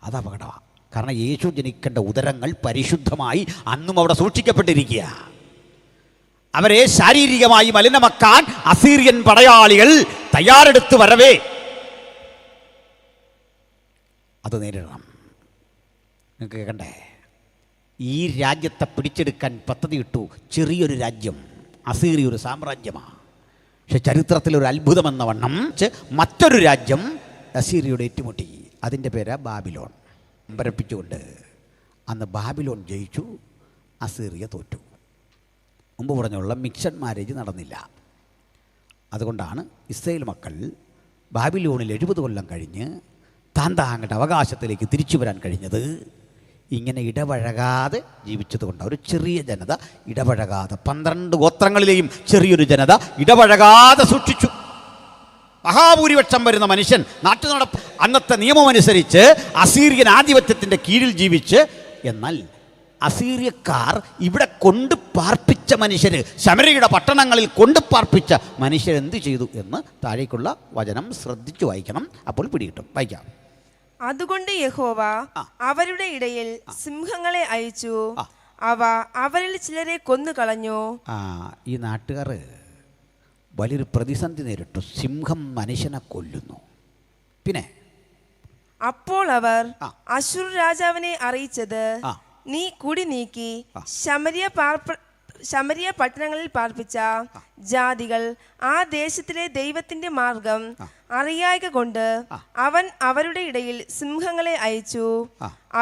A: അത് അപകടമാണ്. കാരണം യേശു ജനിക്കേണ്ട ഉദരങ്ങൾ പരിശുദ്ധമായി അന്നും അവിടെ സൂക്ഷിക്കപ്പെട്ടിരിക്കുക. അവരെ ശാരീരികമായി മലിനമാക്കാൻ അസീറിയൻ പടയാളികൾ തയ്യാറെടുത്ത് വരവേ അത് നേരിടണം. നിങ്ങൾക്ക് കേൾക്കണ്ടേ? ഈ രാജ്യത്തെ പിടിച്ചെടുക്കാൻ പദ്ധതിയിട്ടു ചെറിയൊരു രാജ്യം, അസീറിയ ഒരു സാമ്രാജ്യമാണ്. പക്ഷെ ചരിത്രത്തിലൊരു അത്ഭുതമെന്ന വണ്ണം മറ്റൊരു രാജ്യം അസീറിയയുടെ ഏറ്റുമുട്ടി. അതിൻ്റെ പേരാ ബാബിലോൺ. അമ്പരപ്പിച്ചുകൊണ്ട് അന്ന് ബാബിലോൺ ജയിച്ചു, അസീറിയ തോറ്റു. മുമ്പ് പറഞ്ഞുള്ള മിക്സഡ് മാരേജ് നടന്നില്ല. അതുകൊണ്ടാണ് ഇസ്രായേൽ മക്കൾ ബാബിലോണിൽ 70 കൊല്ലം കഴിഞ്ഞ് താങ്കളുടെ അവകാശത്തിലേക്ക് തിരിച്ചു വരാൻ കഴിഞ്ഞത്. ഇങ്ങനെ ഇടപഴകാതെ ജീവിച്ചതുകൊണ്ട് ഒരു ചെറിയ ജനത ഇടപഴകാതെ 12 ഗോത്രങ്ങളിലെയും ചെറിയൊരു ജനത ഇടപഴകാതെ സൂക്ഷിച്ചു. മഹാഭൂരിപക്ഷം വരുന്ന മനുഷ്യൻ നാട്ടുനടപ്പ് അന്നത്തെ നിയമമനുസരിച്ച് അസീറിയൻ ആധിപത്യത്തിൻ്റെ കീഴിൽ ജീവിച്ച്, എന്നാൽ അസീറിയക്കാർ ഇവിടെ കൊണ്ട് പാർപ്പിച്ച മനുഷ്യർ, ശമര്യയുടെ പട്ടണങ്ങളിൽ കൊണ്ട് പാർപ്പിച്ച മനുഷ്യരെന്ത് ചെയ്തു എന്ന് താഴേക്കുള്ള വചനം ശ്രദ്ധിച്ചു വായിക്കണം. അപ്പോൾ പിടികിട്ടും. വായിക്കാം.
B: അതുകൊണ്ട് യഹോവ അവരുടെ ഇടയിൽ സിംഹങ്ങളെ അയച്ചു, അവ അവരിൽ ചിലരെ കൊന്നുകളഞ്ഞു.
A: ഈ നാട്ടുകാർ വലിയൊരു പ്രതിസന്ധി നേരിട്ടു. സിംഹം മനുഷ്യനെ കൊല്ലുന്നു. പിന്നെ
B: അപ്പോൾ അവർ അശ്ശൂർ രാജാവിനെ അറിയിച്ചത്, നീ കുടി നീക്കി ശമരിയ പട്ടണങ്ങളിൽ പാർപ്പിച്ച ജാതികൾ ആ ദേശത്തിലെ ദൈവത്തിന്റെ മാർഗം അറിയായക കൊണ്ട് അവൻ അവരുടെ ഇടയിൽ സിംഹങ്ങളെ അയച്ചു.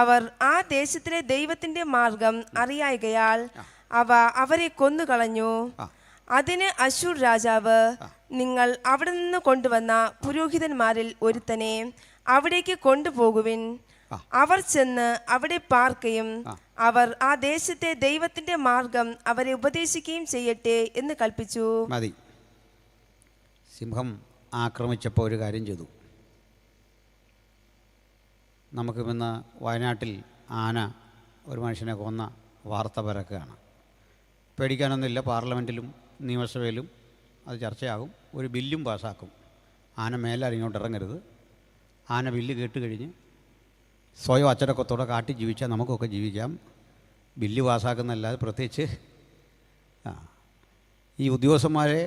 B: അവർ ആ ദേശത്തിലെ ദൈവത്തിന്റെ മാർഗം അറിയായകയാൽ അവ അവരെ കൊന്നുകളഞ്ഞു. അതിന് അശ്ശൂർ രാജാവ്, നിങ്ങൾ അവിടെ നിന്ന് കൊണ്ടുവന്ന പുരോഹിതന്മാരിൽ ഒരുത്തനെ അവിടേക്ക് കൊണ്ടുപോകുവിൻ. അവർ ചെന്ന് അവിടെ പാർക്കുകയും അവർ ആ ദേശത്തെ ദൈവത്തിന്റെ മാർഗം അവരെ ഉപദേശിക്കുകയും ചെയ്യട്ടെ എന്ന് കൽപ്പിച്ചു.
A: മതി. സിംഹം ആക്രമിച്ചപ്പോൾ ഒരു കാര്യം ചെയ്തു. നമുക്ക് ഇന്ന് വയനാട്ടിൽ ആന ഒരു മനുഷ്യനെ കൊന്ന വാർത്ത പരക്കുകയാണ്. പേടിക്കാനൊന്നുമില്ല. പാർലമെൻറ്റിലും നിയമസഭയിലും അത് ചർച്ചയാകും. ഒരു ബില്ലും പാസ്സാക്കും. ആന മേലാൽ ഇങ്ങോട്ട് ഇറങ്ങരുത്. ആന ബില്ല് കേട്ട് കഴിഞ്ഞ് സ്വയം അച്ചടക്കത്തോടെ കാട്ടി ജീവിച്ചാൽ നമുക്കൊക്കെ ജീവിക്കാം. ബില്ല് പാസ്സാക്കുന്നതല്ലാതെ പ്രത്യേകിച്ച് ഈ ഉദ്യോഗസ്ഥന്മാരെ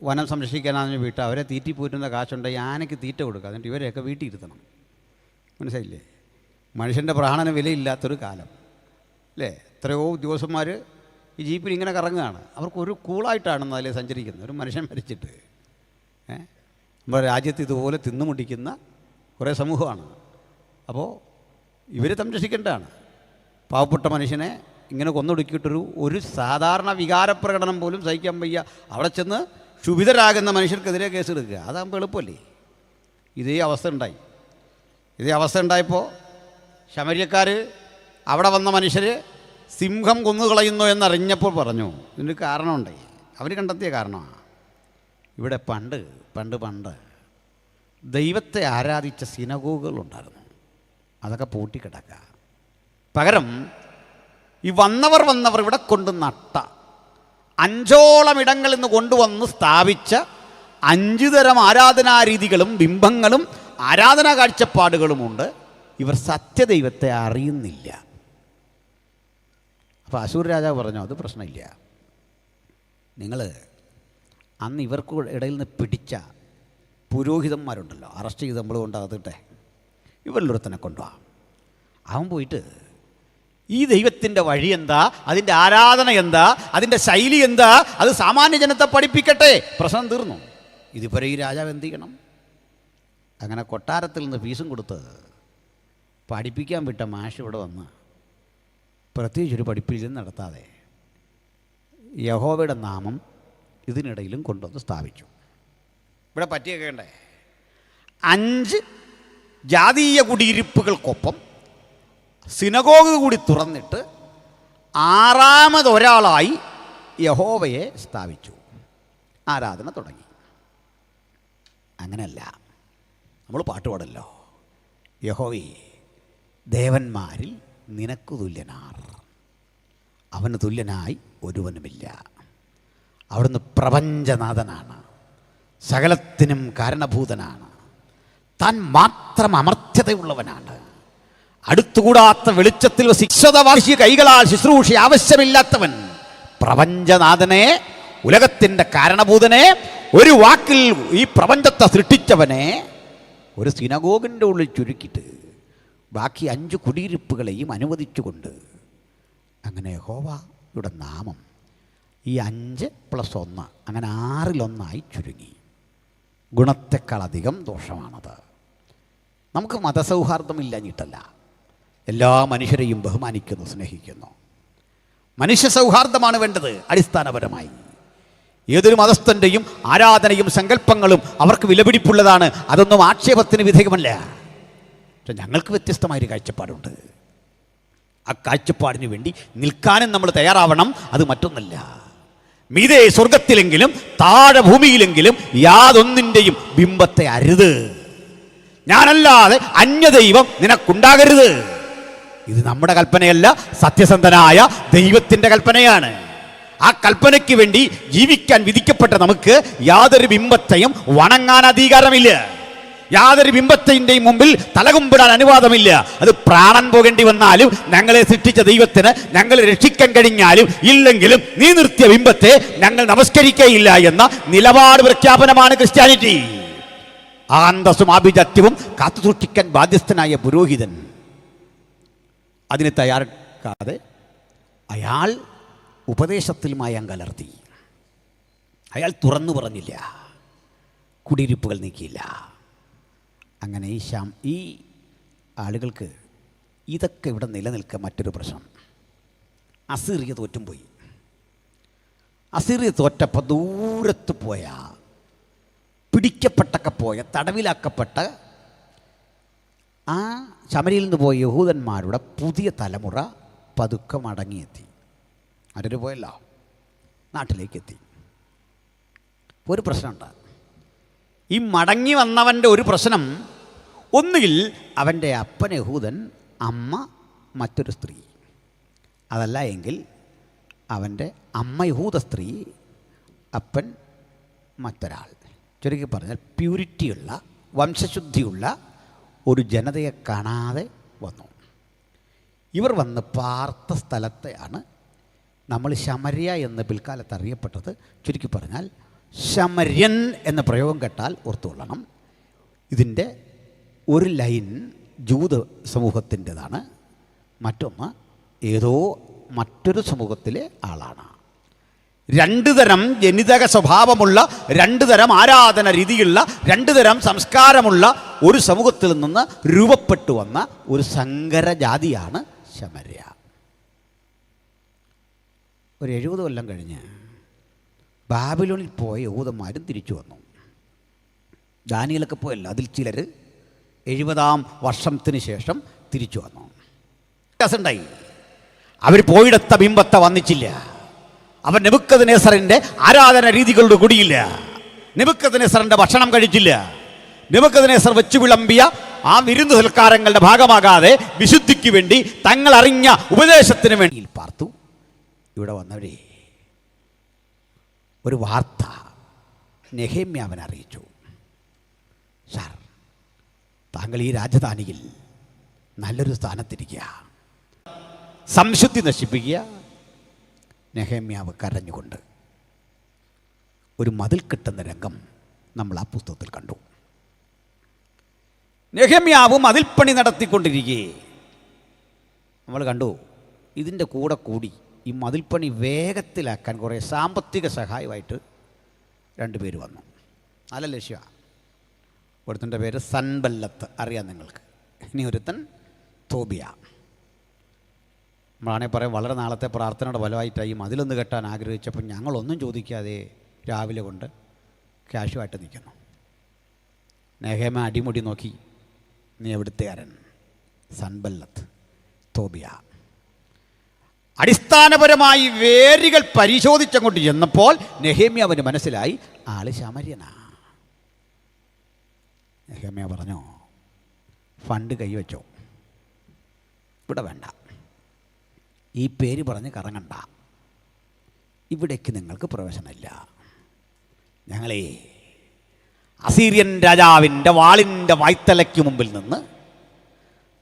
A: വനം സംരക്ഷിക്കാനാണെന്ന് വീട്ടിൽ അവരെ തീറ്റിപ്പോറ്റുന്ന കാശുണ്ടെങ്കിൽ ആനയ്ക്ക് തീറ്റ കൊടുക്കുക. എന്നിട്ട് ഇവരെയൊക്കെ വീട്ടിൽ ഇരുത്തണം. മനസ്സിലായില്ലേ? മനുഷ്യൻ്റെ പ്രാണന് വിലയില്ലാത്തൊരു കാലം അല്ലേ? എത്രയോ ഉദ്യോഗസ്ഥന്മാർ ഈ ജീപ്പിൽ ഇങ്ങനെ കറങ്ങുകയാണ്. അവർക്കൊരു കൂളായിട്ടാണെന്ന് അതിൽ സഞ്ചരിക്കുന്നത്. ഒരു മനുഷ്യൻ മരിച്ചിട്ട് നമ്മുടെ രാജ്യത്ത് ഇതുപോലെ തിന്നുമുട്ടിക്കുന്ന കുറേ സമൂഹമാണ്. അപ്പോൾ ഇവരെ സംരക്ഷിക്കേണ്ടതാണ്. പാവപ്പെട്ട മനുഷ്യനെ ഇങ്ങനെ കൊന്നൊടുക്കിയിട്ടൊരു സാധാരണ വികാരപ്രകടനം പോലും സഹിക്കാൻ വയ്യ. അവിടെ ചെന്ന് ക്ഷുഭിതരാകുന്ന മനുഷ്യർക്കെതിരെ കേസെടുക്കുക. അതാകുമ്പോൾ എളുപ്പമല്ലേ? ഇതേ അവസ്ഥ ഉണ്ടായപ്പോൾ ശമര്യക്കാർ അവിടെ വന്ന മനുഷ്യർ സിംഹം കൊന്നുകളയുന്നു എന്നറിഞ്ഞപ്പോൾ പറഞ്ഞു. ഇതിന് കാരണമുണ്ടേ. അവർ കണ്ടെത്തിയ കാരണമാണ്. ഇവിടെ പണ്ട് ദൈവത്തെ ആരാധിച്ച സിനഗോഗുകളുണ്ടായിരുന്നു. അതൊക്കെ പൂട്ടിക്കിടക്കുക. പകരം ഈ വന്നവർ ഇവിടെ കൊണ്ട് നട്ട 5ഓളം ഇടങ്ങളിൽ നിന്ന് കൊണ്ടുവന്ന് സ്ഥാപിച്ച 5 തരം ആരാധനാരീതികളും ബിംബങ്ങളും ആരാധനാ കാഴ്ചപ്പാടുകളുമുണ്ട്. ഇവർ സത്യദൈവത്തെ അറിയുന്നില്ല. അപ്പോൾ അശ്ശൂർ രാജാവ് പറഞ്ഞു, അത് പ്രശ്നമില്ല. നിങ്ങൾ അന്ന് ഇവർക്ക് ഇടയിൽ നിന്ന് പിടിച്ച പുരോഹിതന്മാരുണ്ടല്ലോ, അറസ്റ്റ് ചെയ്ത് നമ്മൾ കൊണ്ടാകട്ടെ, ഇവരിലൊരുത്തനെ കൊണ്ടുപോകാം. അവൻ പോയിട്ട് ഈ ദൈവത്തിൻ്റെ വഴി എന്താ, അതിൻ്റെ ആരാധന എന്താ, അതിൻ്റെ ശൈലി എന്താ, അത് സാമാന്യ ജനത്തെ പഠിപ്പിക്കട്ടെ. പ്രശ്നം തീർന്നു. ഇതുവരെ ഈ രാജാവ് എന്ത് ചെയ്യണം? അങ്ങനെ കൊട്ടാരത്തിൽ നിന്ന് ഫീസും കൊടുത്ത് പഠിപ്പിക്കാൻ വിട്ട മാഷ് ഇവിടെ വന്ന് പ്രത്യേകിച്ചൊരു പഠിപ്പിലും നടത്താതെ യഹോവയുടെ നാമം ഇതിനിടയിലും കൊണ്ടുവന്ന് സ്ഥാപിച്ചു. ഇവിടെ പറ്റിയൊക്കെ 5 ജാതീയ കുടിയിരിപ്പുകൾക്കൊപ്പം സിനഗോഗ് കൂടി തുറന്നിട്ട് 6ാമതൊരാളായി യഹോവയെ സ്ഥാപിച്ചു. ആരാധന തുടങ്ങി. അങ്ങനെയല്ല, നമ്മൾ പാട്ടുപാടല്ലോ, യഹോവേ ദേവന്മാരിൽ നിനക്ക് തുല്യനാർ, അവന് തുല്യനായി ഒരുവനുമില്ല. അവിടുന്ന് പ്രപഞ്ചനാഥനാണ്, സകലത്തിനും കാരണഭൂതനാണ്, താൻ മാത്രം അമർത്യതയുള്ളവനാണ്. അടുത്തുകൂടാത്ത വെളിച്ചത്തിൽ ശിക്ഷതവാശിയ കൈകളാൽ ശുശ്രൂഷ ആവശ്യമില്ലാത്തവൻ, പ്രപഞ്ചനാഥനെ, ഉലകത്തിൻ്റെ കാരണഭൂതനെ, ഒരു വാക്കിൽ ഈ പ്രപഞ്ചത്തെ സൃഷ്ടിച്ചവനെ ഒരു സിനഗോഗിൻ്റെ ഉള്ളിൽ ചുരുക്കിയിട്ട് ബാക്കി 5 കുടിയിരിപ്പുകളെയും അനുവദിച്ചുകൊണ്ട് അങ്ങനെ യഹോവയുടെ നാമം ഈ 5 + 1 അങ്ങനെ 6-1 ചുരുങ്ങി. ഗുണത്തെക്കാളധികം ദോഷമാണത്. നമുക്ക് മതസൗഹാർദ്ദമില്ലാഞ്ഞിട്ടല്ല, എല്ലാ മനുഷ്യരെയും ബഹുമാനിക്കുന്നു, സ്നേഹിക്കുന്നു. മനുഷ്യ സൗഹാർദ്ദമാണ് വേണ്ടത്. അടിസ്ഥാനപരമായി ഏതൊരു മതസ്ഥൻ്റെയും ആരാധനയും സങ്കല്പങ്ങളും അവർക്ക് വിലപിടിപ്പുള്ളതാണ്. അതൊന്നും ആക്ഷേപത്തിന് വിധേയമല്ല. പക്ഷെ ഞങ്ങൾക്ക് വ്യത്യസ്തമായൊരു കാഴ്ചപ്പാടുണ്ട്. ആ കാഴ്ചപ്പാടിന് വേണ്ടി നിൽക്കാനും നമ്മൾ തയ്യാറാവണം. അത് മറ്റൊന്നല്ല, മീതെ സ്വർഗത്തിലെങ്കിലും താഴെ ഭൂമിയിലെങ്കിലും യാതൊന്നിൻ്റെയും ബിംബത്തെ അരുത്, ഞാനല്ലാതെ അന്യദൈവം നിനക്കുണ്ടാകരുത്. ഇത് നമ്മുടെ കൽപ്പനയല്ല, സത്യസന്ധനായ ദൈവത്തിൻ്റെ കൽപ്പനയാണ്. ആ കൽപ്പനയ്ക്ക് വേണ്ടി ജീവിക്കാൻ വിധിക്കപ്പെട്ട നമുക്ക് യാതൊരു ബിംബത്തെയും വണങ്ങാൻ അധികാരമില്ല. യാതൊരു ബിംബത്തിൻ്റെയും മുമ്പിൽ തലകുമ്പിടാൻ അനുവാദമില്ല. അത് പ്രാണൻ പോകേണ്ടി വന്നാലും, ഞങ്ങളെ സൃഷ്ടിച്ച ദൈവത്തിന് ഞങ്ങളെ രക്ഷിക്കാൻ കഴിഞ്ഞാലും ഇല്ലെങ്കിലും നീ നിർത്തിയ ബിംബത്തെ ഞങ്ങൾ നമസ്കരിക്കുകയില്ല എന്ന നിലപാട് പ്രഖ്യാപനമാണ് ക്രിസ്ത്യാനിറ്റി. അന്തസ്സും ആഭിജാത്യവും കാത്തു സൂക്ഷിക്കാൻ ബാധ്യസ്ഥനായ പുരോഹിതൻ അതിന് തയ്യാറാക്കാതെ അയാൾ ഉപദേശത്തിൽ മായം കലർത്തി. അയാൾ തുറന്നു പറഞ്ഞില്ല, കുടിയിരിപ്പുകൾ നീക്കിയില്ല. അങ്ങനെ ഈ ആളുകൾക്ക് ഇതൊക്കെ ഇവിടെ നിലനിൽക്കുക. മറ്റൊരു പ്രശ്നം, അസീറിയ തോറ്റും പോയി. അസീറിയ തോറ്റപ്പോൾ ദൂരത്ത് പോയ, പിടിക്കപ്പെട്ടൊക്കെ പോയ, തടവിലാക്കപ്പെട്ട ആ ശമരിയിൽ നിന്ന് പോയ യഹൂദന്മാരുടെ പുതിയ തലമുറ പതുക്കെ മടങ്ങിയെത്തി. അവരൊരു പോയല്ലോ, നാട്ടിലേക്ക് എത്തി. ഒരു പ്രശ്നമുണ്ട്. ഈ മടങ്ങി വന്നവൻ്റെ ഒരു പ്രശ്നം, ഒന്നുകിൽ അവൻ്റെ അപ്പൻ യഹൂദൻ, അമ്മ മറ്റൊരു സ്ത്രീ. അതല്ല എങ്കിൽ അവൻ്റെ അമ്മ യഹൂദ സ്ത്രീ, അപ്പൻ മറ്റൊരാൾ. ചുരുക്കി പറഞ്ഞാൽ പ്യൂരിറ്റിയുള്ള, വംശശുദ്ധിയുള്ള ഒരു ജനതയെ കാണാതെ വന്നു. ഇവർ വന്ന് പാർത്ത സ്ഥലത്തെയാണ് നമ്മൾ ശമര്യ എന്ന് പിൽക്കാലത്ത് അറിയപ്പെട്ടത്. ചുരുക്കി പറഞ്ഞാൽ ശമര്യൻ എന്ന പ്രയോഗം കേട്ടാൽ ഓർത്തുകൊള്ളണം, ഇതിൻ്റെ ഒരു ലൈൻ ജൂത സമൂഹത്തിൻ്റെതാണ്, മറ്റൊന്ന് ഏതോ മറ്റൊരു സമൂഹത്തിലെ ആളാണ്. 2 തരം ജനിതക സ്വഭാവമുള്ള, 2 തരം ആരാധന രീതിയുള്ള, 2 തരം സംസ്കാരമുള്ള ഒരു സമൂഹത്തിൽ നിന്ന് രൂപപ്പെട്ടു വന്ന ഒരു സങ്കരജാതിയാണ് ശമര്യ. ഒരു 70 കൊല്ലം കഴിഞ്ഞ് ബാബിലോണിൽ പോയ യഹൂദന്മാരും തിരിച്ചു വന്നു. ദാനിയേലൊക്കെ പോയല്ലോ, അതിൽ ചിലർ 70-ാം വർഷത്തിന് ശേഷം തിരിച്ചു വന്നു. വ്യത്യാസമുണ്ടായി. അവർ പോയിടത്ത ബിംബത്തെ വന്നിച്ചില്ല. അവർ നെബൂഖദ്നേസറിൻ്റെ ആരാധന രീതികളുടെ കൂടിയില്ല. നെബൂഖദ്നേസറിൻ്റെ ഭക്ഷണം കഴിച്ചില്ല. നെബൂഖദ്നേസർ വെച്ചു വിളമ്പിയ ആ വിരുന്ന് സൽക്കാരങ്ങളുടെ ഭാഗമാകാതെ വിശുദ്ധിക്ക് വേണ്ടി തങ്ങൾ അറിഞ്ഞ ഉപദേശത്തിന് വേണ്ടി പാർത്തു. ഇവിടെ വന്നവരെ ഒരു വാർത്ത നെഹെമ്യാവൻ അറിയിച്ചു. സാർ, താങ്കൾ ഈ രാജധാനിയിൽ നല്ലൊരു സ്ഥാനത്തിരിക്കുക, സംശുദ്ധി നശിപ്പിക്കുക. നെഹെമ്യാവ് കരഞ്ഞുകൊണ്ട് ഒരു മതിൽ കെട്ടുന്ന രംഗം നമ്മൾ ആ പുസ്തകത്തിൽ കണ്ടു. നെഹെമ്യാവ് മതിൽപ്പണി നടത്തിക്കൊണ്ടിരിക്കെ നമ്മൾ കണ്ടു, ഇതിൻ്റെ കൂടെ കൂടി ഈ മതിൽപ്പണി വേഗത്തിലാക്കാൻ കുറേ സാമ്പത്തിക സഹായമായിട്ട് 2 പേര് വന്നു. നല്ല ലക്ഷ്യമാണ്. ഒരുത്തൻ്റെ പേര് സൻബല്ലത്ത്, അറിയാം നിങ്ങൾക്ക്. ഇനി ഒരുത്തൻ തോബിയ. നമ്മളാണെങ്കിൽ പറയാം, വളരെ നാളത്തെ പ്രാർത്ഥനയുടെ ഫലമായിട്ടായി മതിലൊന്ന് കെട്ടാൻ ആഗ്രഹിച്ചപ്പോൾ ഞങ്ങളൊന്നും ചോദിക്കാതെ രാവിലെ കൊണ്ട് ക്യാഷുമായിട്ട് നിൽക്കുന്നു. നെഹെമ്യ അടിമുടി നോക്കി, നീ എവിടുത്തുകാരൻ? സൻബല്ലത്ത്, തോബിയ. അടിസ്ഥാനപരമായി വേരുകൾ പരിശോധിച്ചങ്ങോട്ട് ചെന്നപ്പോൾ നെഹെമ്യ അവന് മനസ്സിലായി, ആള് ശമര്യനാ. നെഹെമ്യ പറഞ്ഞു, ഫണ്ട് കൈവച്ചോ, ഇവിടെ വേണ്ട, ഈ പേര് പറഞ്ഞ് കറങ്ങണ്ട, ഇവിടേക്ക് നിങ്ങൾക്ക് പ്രവേശനമില്ല. ഞങ്ങളെ അസീറിയൻ രാജാവിൻ്റെ വാളിൻ്റെ വായ്ത്തലയ്ക്ക് മുമ്പിൽ നിന്ന്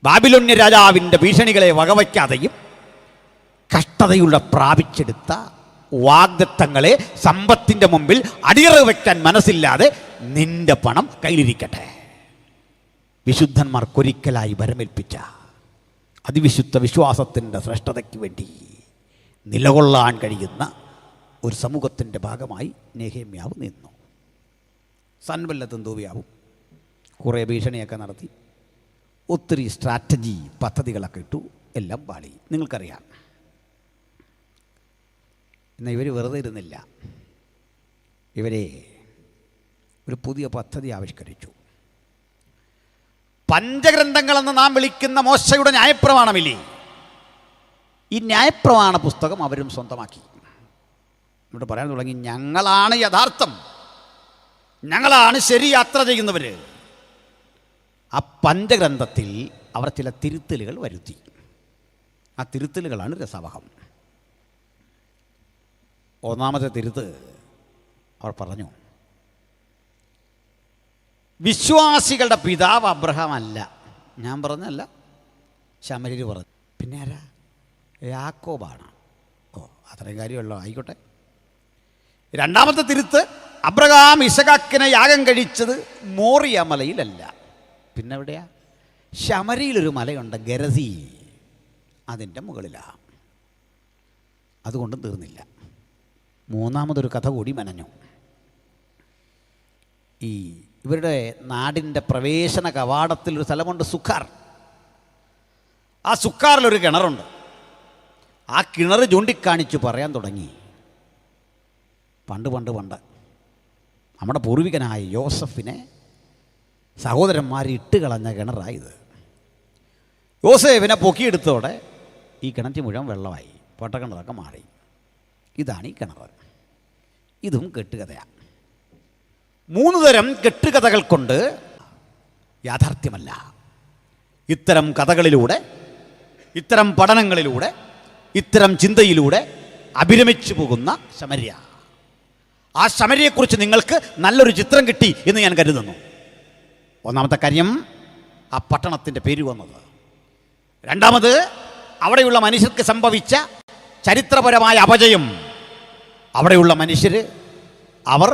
A: ബാബിലോന്യ രാജാവിൻ്റെ ഭീഷണികളെ വകവയ്ക്കാതെയും കഷ്ടതയുള്ള പ്രാപിച്ചെടുത്ത വാഗ്ദത്തങ്ങളെ സമ്പത്തിൻ്റെ മുമ്പിൽ അടിയറവ് വയ്ക്കാൻ മനസ്സില്ലാതെ നിന്റെ പണം കയ്യിലിരിക്കട്ടെ. വിശുദ്ധന്മാർക്കൊരിക്കലായി വരമേൽപ്പിച്ച അതിവിശുദ്ധ വിശ്വാസത്തിൻ്റെ ശ്രേഷ്ഠതയ്ക്ക് വേണ്ടി നിലകൊള്ളാൻ കഴിയുന്ന ഒരു സമൂഹത്തിൻ്റെ ഭാഗമായി നെഹെമ്യാവ് നിന്നു. സൻബല്ലത്തും തോബിയാവും കുറേ ഭീഷണിയൊക്കെ നടത്തി, ഒത്തിരി സ്ട്രാറ്റജി പദ്ധതികളൊക്കെ ഇട്ടു, എല്ലാം പാളി. നിങ്ങൾക്കറിയാം, എന്നാൽ ഇവർ വെറുതെ ഇരുന്നില്ല. ഇവരെ ഒരു പുതിയ പദ്ധതി ആവിഷ്കരിച്ചു. പഞ്ചഗ്രന്ഥങ്ങളെന്ന് നാം വിളിക്കുന്ന മോശയുടെ ന്യായപ്രമാണമില്ലേ, ഈ ന്യായപ്രമാണ പുസ്തകം അവരും സ്വന്തമാക്കി. ഇവിടെ പറയാൻ തുടങ്ങി, ഞങ്ങളാണ് യഥാർത്ഥം, ഞങ്ങളാണ് ശരി യാത്ര ചെയ്യുന്നവർ. ആ പഞ്ചഗ്രന്ഥത്തിൽ അവർ ചില തിരുത്തലുകൾ വരുത്തി. ആ തിരുത്തലുകളാണ് രസവഹം. ഒന്നാമത്തെ തിരുത്ത് അവർ പറഞ്ഞു, വിശ്വാസികളുടെ പിതാവ് അബ്രഹാം അല്ല. ഞാൻ പറഞ്ഞല്ല, ശമര്യർ പറഞ്ഞു. പിന്നെ ആരാ? യാക്കോബാണ്. ഓ, അത്രയും കാര്യമല്ലോ, ആയിക്കോട്ടെ. രണ്ടാമത്തെ തിരുത്ത്, അബ്രഹാം ഇസഹാക്കിനെ യാഗം കഴിച്ചത് മോറിയ മലയിലല്ല. പിന്നെ എവിടെയാ? ശമരിയിലൊരു മലയുണ്ട്, ഗരസി, അതിൻ്റെ മുകളിലാണ്. അതുകൊണ്ടും തീർന്നില്ല. മൂന്നാമതൊരു കഥ കൂടി മെനഞ്ഞു. ഈ ഇവരുടെ നാടിൻ്റെ പ്രവേശന കവാടത്തിലൊരു സ്ഥലമുണ്ട്, സുക്കാർ. ആ സുക്കാറിലൊരു കിണറുണ്ട്. ആ കിണർ ചൂണ്ടിക്കാണിച്ച് പറയാൻ തുടങ്ങി, പണ്ട് നമ്മുടെ പൂർവികനായ യോസഫിനെ സഹോദരന്മാർ ഇട്ട് കളഞ്ഞ കിണറായത്. യോസേഫിനെ പൊക്കിയെടുത്തോടെ ഈ കിണറ്റ് മുഴുവൻ വെള്ളമായി, പൊട്ടക്കിണറൊക്കെ മാറി. ഇതാണ് ഈ കിണർ. ഇതും കെട്ടുകഥയാണ്. 3 തരം കെട്ടുകഥകൾ കൊണ്ട് യാഥാർത്ഥ്യമല്ല. ഇത്തരം കഥകളിലൂടെ, ഇത്തരം പഠനങ്ങളിലൂടെ, ഇത്തരം ചിന്തയിലൂടെ അഭിരമിച്ചു പോകുന്ന ശമര്യ, ആ ശമര്യയെക്കുറിച്ച് നിങ്ങൾക്ക് നല്ലൊരു ചിത്രം കിട്ടി എന്ന് ഞാൻ കരുതുന്നു. ഒന്നാമത്തെ കാര്യം, ആ പട്ടണത്തിൻ്റെ പേര് വന്നത്. രണ്ടാമത്, അവിടെയുള്ള മനുഷ്യർക്ക് സംഭവിച്ച ചരിത്രപരമായ അപജയം. അവിടെയുള്ള മനുഷ്യർ അവർ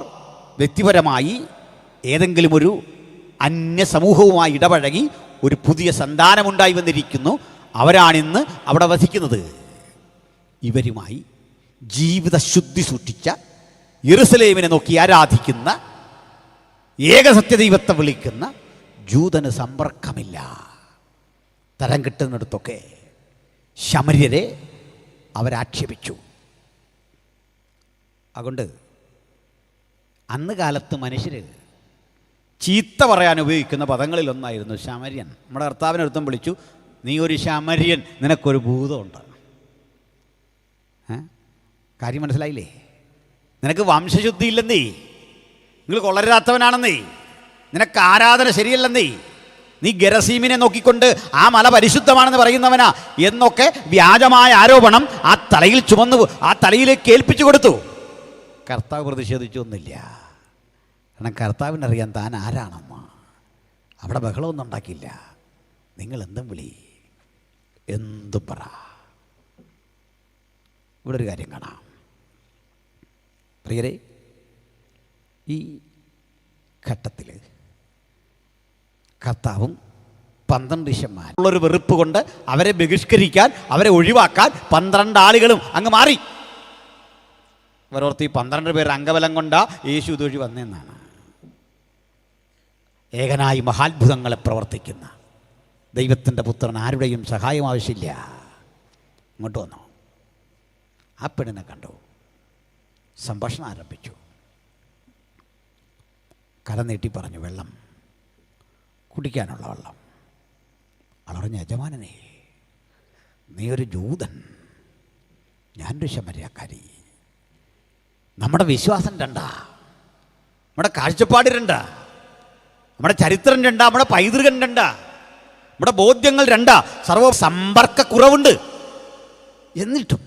A: വ്യക്തിപരമായി ഏതെങ്കിലും ഒരു അന്യ സമൂഹവുമായി ഇടപഴകി ഒരു പുതിയ സന്താനമുണ്ടായി വന്നിരിക്കുന്നു. അവരാണിന്ന് അവിടെ വസിക്കുന്നത്. ഇവരുമായി ജീവിതശുദ്ധി സൂക്ഷിച്ച, യെരുസലേമിനെ നോക്കി ആരാധിക്കുന്ന, ഏകസത്യദൈവത്തെ വിളിക്കുന്ന ജൂതന് സമ്പർക്കമില്ല. തരം കിട്ടുന്നിടത്തൊക്കെ ശമര്യരെ അവരാക്ഷേപിച്ചു. അതുകൊണ്ട് അന്ന് കാലത്ത് മനുഷ്യർ ചീത്ത പറയാൻ ഉപയോഗിക്കുന്ന പദങ്ങളിലൊന്നായിരുന്നു ശമര്യൻ. നമ്മുടെ കർത്താവിനടുത്തും വിളിച്ചു, നീ ഒരു ശമര്യൻ, നിനക്കൊരു ഭൂതമുണ്ട്. കാര്യം മനസ്സിലായില്ലേ? നിനക്ക് വംശശുദ്ധി ഇല്ലെന്നേ, നിങ്ങൾ കൊള്ളരാത്തവനാണെന്നേ, നിനക്ക് ആരാധന ശരിയല്ലെന്നേ, നീ ഗരസീമിനെ നോക്കിക്കൊണ്ട് ആ മല പരിശുദ്ധമാണെന്ന് പറയുന്നവനാ എന്നൊക്കെ വ്യാജമായ ആരോപണം ആ തലയിൽ ചുമന്നു, ആ തലയിലേക്ക് ഏൽപ്പിച്ചു കൊടുത്തു. കർത്താവ് പ്രതിഷേധിച്ചൊന്നുമില്ല. കാരണം കർത്താവിനറിയാൻ താൻ ആരാണെന്ന്. അവിടെ ബഹളമൊന്നും ഉണ്ടാക്കിയില്ല. നിങ്ങൾ എന്തും വിളി, എന്തും പറ. ഇവിടെ ഒരു കാര്യം കാണാം പ്രിയരെ. ഈ ഘട്ടത്തിൽ കർത്താവും 12 ശിഷ്യന്മാരുള്ളൊരു വെറുപ്പ് കൊണ്ട് അവരെ ബഹിഷ്കരിക്കാൻ, അവരെ ഒഴിവാക്കാൻ 12 ആളുകളും അങ്ങ് മാറി. ഇവരോർത്ത് ഈ 12 പേർ അംഗബലം കൊണ്ടാ യേശു ഇതൊഴി വന്നെന്നാണ്. ഏകനായി മഹാത്ഭുതങ്ങളെ പ്രവർത്തിക്കുന്ന ദൈവത്തിൻ്റെ പുത്രൻ ആരുടെയും സഹായം ആവശ്യമില്ല. ഇങ്ങോട്ട് വന്നു, ആ പെണ്ണിനെ കണ്ടു, സംഭാഷണം ആരംഭിച്ചു. കര നീട്ടി പറഞ്ഞു, വെള്ളം, കുടിക്കാനുള്ള വെള്ളം. വളർന്ന യജമാനനെ, നീ ഒരു ജൂതൻ, ഞാനൊരു ശമര്യക്കാരി. നമ്മുടെ വിശ്വാസം രണ്ടാ, നമ്മുടെ കാഴ്ചപ്പാട് രണ്ടാ, നമ്മുടെ ചരിത്രം രണ്ടാ, നമ്മുടെ പൈതൃകം രണ്ടാ, നമ്മുടെ ബോധ്യങ്ങൾ രണ്ടാ, സർവ സമ്പർക്കക്കുറവുണ്ട്. എന്നിട്ടും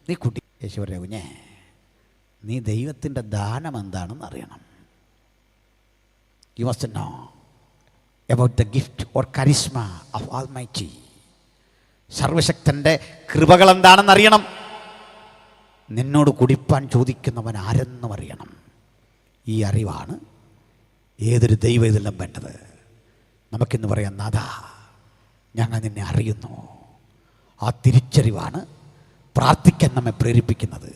A: നീ കുട്ടി. യേശുവരെ കുഞ്ഞേ, നീ ദൈവത്തിൻ്റെ ദാനം എന്താണെന്ന് അറിയണം. You must know about the gift or charisma of Almighty. സർവശക്തൻ്റെ കൃപകൾ എന്താണെന്നറിയണം. നിന്നോട് കുടിപ്പാൻ ചോദിക്കുന്നവൻ ആരെന്നും അറിയണം. ഈ അറിവാണ് ഏതൊരു ദൈവത്തിലും വേണ്ടത്. നമുക്കിന്ന് പറയാം, നാഥാ ഞങ്ങൾ നിന്നെ അറിയുന്നു. ആ തിരിച്ചറിവാണ് പ്രാർത്ഥിക്കാൻ നമ്മെ പ്രേരിപ്പിക്കുന്നത്.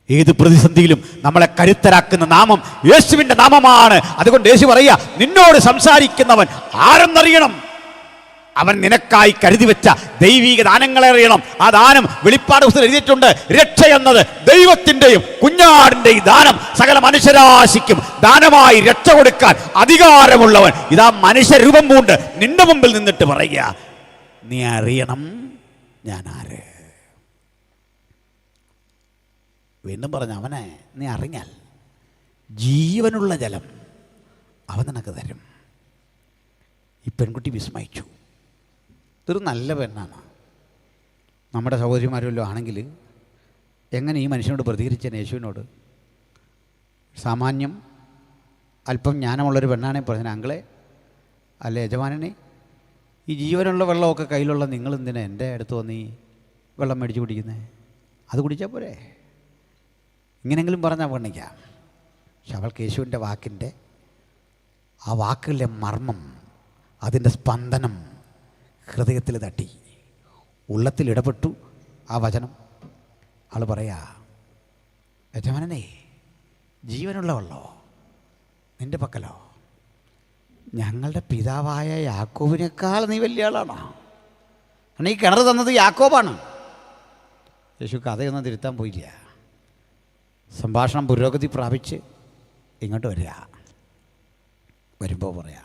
A: ഏത് പ്രതിസന്ധിയിലും നമ്മളെ കരുത്തരാക്കുന്ന നാമം യേശുവിൻ്റെ നാമമാണ്. അതുകൊണ്ട് യേശു പറയുക, നിന്നോട് സംസാരിക്കുന്നവൻ ആരെന്നറിയണം. അവൻ നിനക്കായി കരുതി വെച്ച ദൈവിക ദാനങ്ങളെ അറിയണം. ആ ദാനം വെളിപ്പാട് പുസ്തകത്തിൽ എഴുതിയിട്ടുണ്ട്. രക്ഷ എന്നത് ദൈവത്തിൻ്റെയും കുഞ്ഞാടിൻ്റെയും ദാനം. സകല മനുഷ്യരാശിക്കും ദാനമായി രക്ഷ കൊടുക്കാൻ അധികാരമുള്ളവൻ ഇതാ മനുഷ്യരൂപം പൂണ്ട് നിന്റെ മുമ്പിൽ നിന്നിട്ട് പറയുക, നീ അറിയണം ഞാൻ ആര്. വീണ്ടും പറഞ്ഞു, അവനെ നീ അറിഞ്ഞാൽ ജീവനുള്ള ജലം അവൻ നിനക്ക് തരും. ഈ പെൺകുട്ടി വിസ്മയിച്ചു. ഇതൊരു നല്ല പെണ്ണാണ്. നമ്മുടെ സഹോദരിമാരല്ലോ ആണെങ്കിൽ എങ്ങനെ ഈ മനുഷ്യനോട് പ്രതികരിച്ചേനെ? യേശുവിനോട് സാമാന്യം അല്പം ജ്ഞാനമുള്ളൊരു പെണ്ണാണെങ്കിൽ പറഞ്ഞു, അങ്കിളെ അല്ല യജമാനനെ, ഈ ജീവനുള്ള വെള്ളമൊക്കെ കയ്യിലുള്ള നിങ്ങൾ എന്തിനാ എൻ്റെ അടുത്ത് വന്ന് ഈ വെള്ളം മേടിച്ച് കുടിക്കുന്നത്? അത് കുടിച്ചാൽ പോരെ. ഇങ്ങനെങ്കിലും പറഞ്ഞാൽ പെണ്ണിക്കാം. പക്ഷെ അവൾക്ക് യേശുവിൻ്റെ വാക്കിൻ്റെ ആ വാക്കുകളിലെ മർമ്മം, അതിൻ്റെ സ്പന്ദനം ഹൃദയത്തിൽ തട്ടി, ഉള്ളത്തിൽ ഇടപെട്ടു. ആ വചനം ആൾ പറയാ, യജമാനനെ ജീവനുള്ള വെള്ളോ നിൻ്റെ പക്കലോ? ഞങ്ങളുടെ പിതാവായ യാക്കോബിനേക്കാൾ നീ വലിയ ആളാണോ? കാരണം ഈ കിണർ തന്നത് യാക്കോബാണ്. യേശു കഥയൊന്നും തിരുത്താൻ പോയില്ല. സംഭാഷണം പുരോഗതി പ്രാപിച്ച് ഇങ്ങോട്ട് വരിക. വരുമ്പോൾ പറയാ,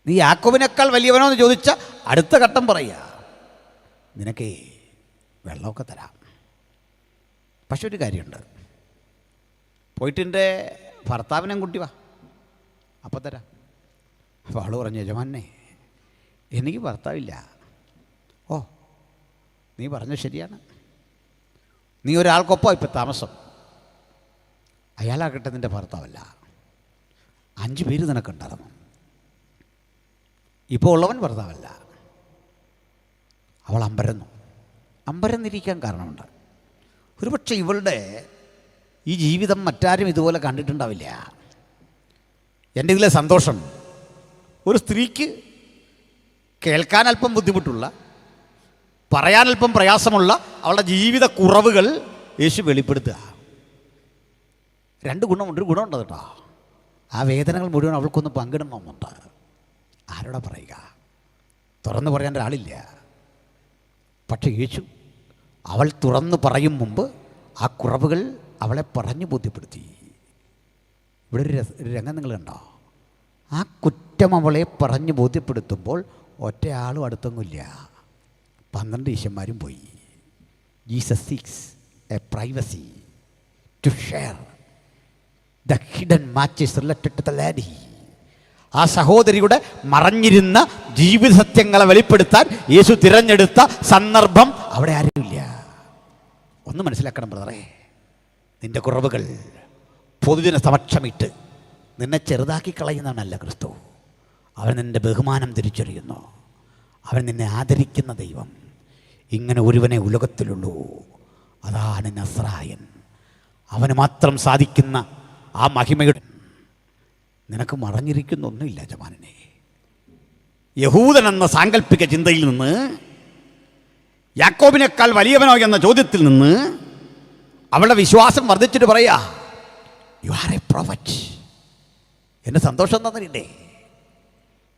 A: നീ യാക്കോബിനേക്കാൾ വലിയവനോ എന്ന് ചോദിച്ച അടുത്ത ഘട്ടം പറയുക, നിനക്ക് വെള്ളമൊക്കെ തരാം. പക്ഷെ ഒരു കാര്യമുണ്ട്, പോയിട്ട് എൻ്റെ ഭർത്താവിനെ കൂട്ടി വാ, അപ്പം തരാം. അപ്പോൾ ആൾ പറഞ്ഞു, യജമാനെ എനിക്ക് ഭർത്താവില്ല. ഓ, നീ പറഞ്ഞത് ശരിയാണ്. നീ ഒരാൾക്കൊപ്പം ഇപ്പം താമസം. അയാളാകട്ടെ നിൻ്റെ ഭർത്താവല്ല. 5 പേര് നിനക്കുണ്ടായിരുന്നു. ഇപ്പോൾ ഉള്ളവൻ ഭർത്താവല്ല. അവൾ അമ്പരന്നിരിക്കാൻ കാരണമുണ്ട്. ഒരുപക്ഷെ ഇവളുടെ ഈ ജീവിതം മറ്റാരും ഇതുപോലെ കണ്ടിട്ടുണ്ടാവില്ല. എൻ്റെ ഇതിലെ സന്തോഷം, ഒരു സ്ത്രീക്ക് കേൾക്കാൻ അല്പം ബുദ്ധിമുട്ടുള്ള, പറയാനല്പം പ്രയാസമുള്ള അവളുടെ ജീവിത കുറവുകൾ യേശു വെളിപ്പെടുത്തുക. 2 ഗുണമുണ്ട്. ഒരു ഗുണമുണ്ട് കേട്ടോ, ആ വേദനകൾ മുഴുവൻ അവൾക്കൊന്ന് പങ്കിടണമെന്നുണ്ട്. ആരോടാ പറയുക? തുറന്നു പറയാൻ ഒരാളില്ല. പക്ഷേ യേശു അവൾ തുറന്നു പറയും മുമ്പ് ആ കുറവുകൾ അവളെ പറഞ്ഞു ബോധ്യപ്പെടുത്തി. ഇവിടെ ഒരു രംഗം നിങ്ങൾ കണ്ടോ? ആ കുറ്റം അവളെ പറഞ്ഞു ബോധ്യപ്പെടുത്തുമ്പോൾ ഒറ്റയാളും അടുത്തൊന്നുമില്ല. 12 ശിഷ്യന്മാരും പോയി. Jesus seeks a privacy to share the hidden matches related to the lady. ആ സഹോദരിയുടെ മറഞ്ഞിരുന്ന ജീവിത സത്യങ്ങളെ വെളിപ്പെടുത്താൻ യേശു തിരഞ്ഞെടുത്ത സന്ദർഭം അവിടെ ആരുമില്ല. ഒന്ന് മനസ്സിലാക്കണം ബ്രദറേ, നിന്റെ കുറവുകൾ പൊതുജന സമക്ഷമിട്ട് നിന്നെ ചെറുതാക്കി കളയുന്നവനല്ല ക്രിസ്തു. അവൻ നിൻ്റെ ബഹുമാനം തിരിച്ചറിയുന്നു. അവൻ നിന്നെ ആദരിക്കുന്ന ദൈവം. ഇങ്ങനെ ഒരുവനെ ഉലകത്തിലുള്ളൂ, അതാണ് നസ്രായൻ. അവന് മാത്രം സാധിക്കുന്ന ആ മഹിമയുടെ നിനക്ക് മറഞ്ഞിരിക്കുന്നൊന്നുമില്ല യജമാനനെ. യഹൂദൻ എന്ന സാങ്കല്പിക ചിന്തയിൽ നിന്ന്, യാക്കോബിനേക്കാൾ വലിയവനോ എന്ന ചോദ്യത്തിൽ നിന്ന് അവളുടെ വിശ്വാസം വർദ്ധിച്ചിട്ട് പറയാ, യു ആർ എ പ്രൊഫറ്റ്. എൻ്റെ സന്തോഷം തന്നിട്ടേ,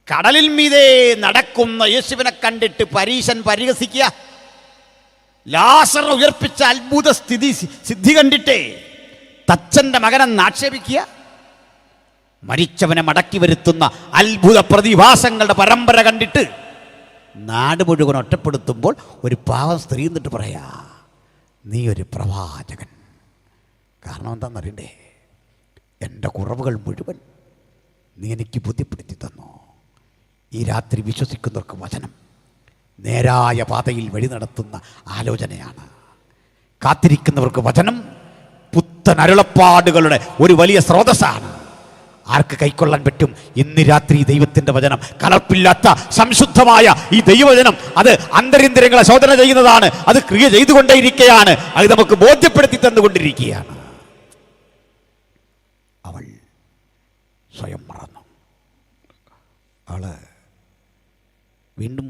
A: കടലിൽ മീതെ നടക്കുന്ന യേശുവിനെ കണ്ടിട്ട് പരീശൻ പരിഹസിക്കുക, ലാസർ ഉയർപ്പിച്ച അത്ഭുത സിദ്ധി കണ്ടിട്ടേ തച്ചൻ്റെ മകനെന്ന് ആക്ഷേപിക്കുക, മരിച്ചവനെ മടക്കി വരുത്തുന്ന അത്ഭുത പ്രതിഭാസങ്ങളുടെ പരമ്പര കണ്ടിട്ട് നാട് മുഴുവൻ ഒറ്റപ്പെടുത്തുമ്പോൾ ഒരു പാവം സ്ത്രീ എന്നിട്ട് പറയാ, നീ ഒരു പ്രവാചകൻ. കാരണം എന്താണെന്നറിയണ്ടേ? എൻ്റെ കുറവുകൾ മുഴുവൻ നീ എനിക്ക് ബുദ്ധിപ്പെടുത്തി തന്നു. ഈ രാത്രി വിശ്വസിക്കുന്നവർക്ക് വചനം നേരായ പാതയിൽ വഴി നടത്തുന്ന ആലോചനയാണ്. കാത്തിരിക്കുന്നവർക്ക് വചനം പുത്തൻ അരുളപ്പാടുകളുടെ ഒരു വലിയ സ്രോതസ്സാണ്. ആർക്ക് കൈക്കൊള്ളാൻ പറ്റും? ഇന്ന് രാത്രി ദൈവത്തിൻ്റെ വചനം, കലർപ്പില്ലാത്ത സംശുദ്ധമായ ഈ ദൈവവചനം, അത് അന്തരിന്ദ്രിയങ്ങളെ ശോധന ചെയ്യുന്നതാണ്. അത് ക്രിയ ചെയ്തുകൊണ്ടേയിരിക്കുകയാണ്. അത് നമുക്ക് ബോധ്യപ്പെടുത്തി തന്നുകൊണ്ടിരിക്കുകയാണ്. അവൾ സ്വയം മറന്നു. അവള് വീണ്ടും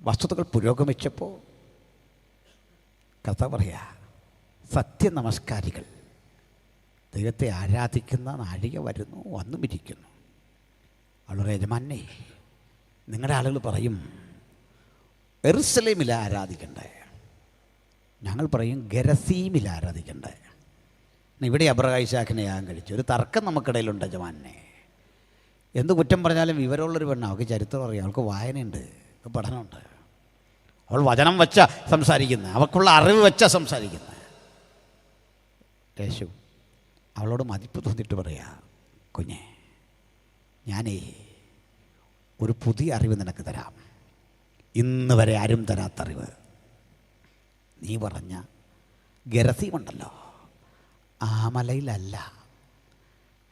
A: വസ്തുതകൾ പുരോഗമിച്ചപ്പോൾ കഥ പറയാ, സത്യനമസ്കാരികൾ, ദൈവത്തെ ആരാധിക്കുന്ന നാഴിക വരുന്നു, വന്നുമിരിക്കുന്നു. അവളുടെ യജമാനെ, നിങ്ങളുടെ ആളുകൾ പറയും യെരുശലേമിൽ ആരാധിക്കണ്ടേ, ഞങ്ങൾ പറയും ഗെരസീമിൽ ആരാധിക്കണ്ടേ. ഇവിടെ അബ്രഹാം ഇശാക്കിനെ യാഗം കഴിച്ചു. ഒരു തർക്കം നമുക്കിടയിലുണ്ട്. യജമാനെ എന്ത് കുറ്റം പറഞ്ഞാലും വിവരമുള്ളൊരു പെണ്ണ, അവൾക്ക് ചരിത്രം അറിയാം, അവൾക്ക് വായനയുണ്ട്, പഠനമുണ്ട്. അവൾ വചനം വെച്ച സംസാരിക്കുന്നത്, അവൾക്കുള്ള അറിവ് വെച്ച സംസാരിക്കുന്നത്. യേശു അവളോട് മതിപ്പ് തോന്നിയിട്ട് പറയാ, കുഞ്ഞെ, ഞാനേ ഒരു പുതിയ അറിവ് നിനക്ക് തരാം, ഇന്ന് വരെ ആരും തരാത്ത അറിവ്. നീ പറഞ്ഞ ഗെരസീമുണ്ടല്ലോ, ആ മലയിലല്ല.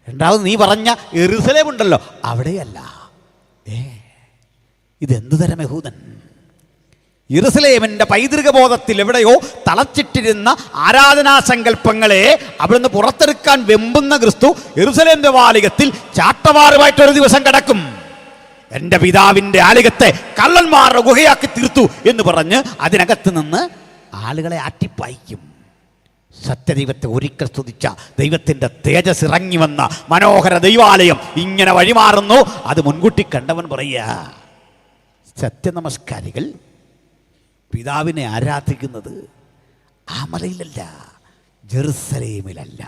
A: രണ്ടാമത് നീ പറഞ്ഞ യെരുശലേം ഉണ്ടല്ലോ, അവിടെയല്ല. ഇതെന്തു തരം യഹൂദൻ? യെരുശലേമിൻ്റെ പൈതൃക ബോധത്തിൽ എവിടെയോ തളച്ചിട്ടിരുന്ന ആരാധനാ സങ്കല്പങ്ങളെ അവിടുന്ന് പുറത്തെടുക്കാൻ വെമ്പുന്ന ക്രിസ്തു യെരുശലേം ദേവാലയത്തിൽ ചാട്ടവാറുമായിട്ടൊരു ദിവസം കിടക്കും. എൻ്റെ പിതാവിൻ്റെ ആലയത്തെ കള്ളന്മാരുടെ ഗുഹയാക്കി തീർത്തു എന്ന് പറഞ്ഞ് അതിനകത്ത് നിന്ന് ആളുകളെ ആട്ടിപ്പായിക്കും. സത്യദൈവത്തെ ഒരിക്കൽ സ്തുതിച്ച ദൈവത്തിൻ്റെ തേജസ് ഇറങ്ങി വന്ന മനോഹര ദൈവാലയം ഇങ്ങനെ വഴിമാറുന്നു. അത് മുൻകൂട്ടി കണ്ടവൻ പറയുക, സത്യനമസ്കാരികൾ പിതാവിനെ ആരാധിക്കുന്നത് ആ മലയിലല്ല, ജെറുസലേമിലല്ല.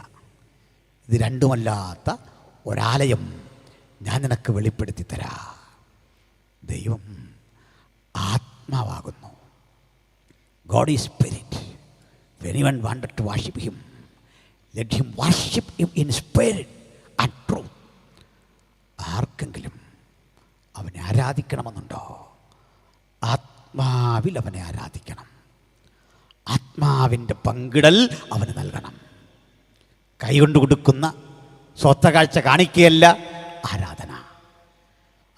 A: ഇത് രണ്ടുമല്ലാത്ത ഒരാലയം ഞാൻ നിനക്ക് വെളിപ്പെടുത്തി തരാം. ദൈവം ആത്മാവാകുന്നു. God is spirit. If anyone wanted to worship him, let him worship him in spirit and truth. ആർക്കെങ്കിലും അവനെ ആരാധിക്കണമെന്നുണ്ടോ, ആത്മാവിൽ അവനെ ആരാധിക്കണം. ആത്മാവിൻ്റെ പങ്കിടൽ അവന് നൽകണം. കൈകൊണ്ട് കൊടുക്കുന്ന സ്വത്തകാഴ്ച കാണിക്കുകയല്ല ആരാധന.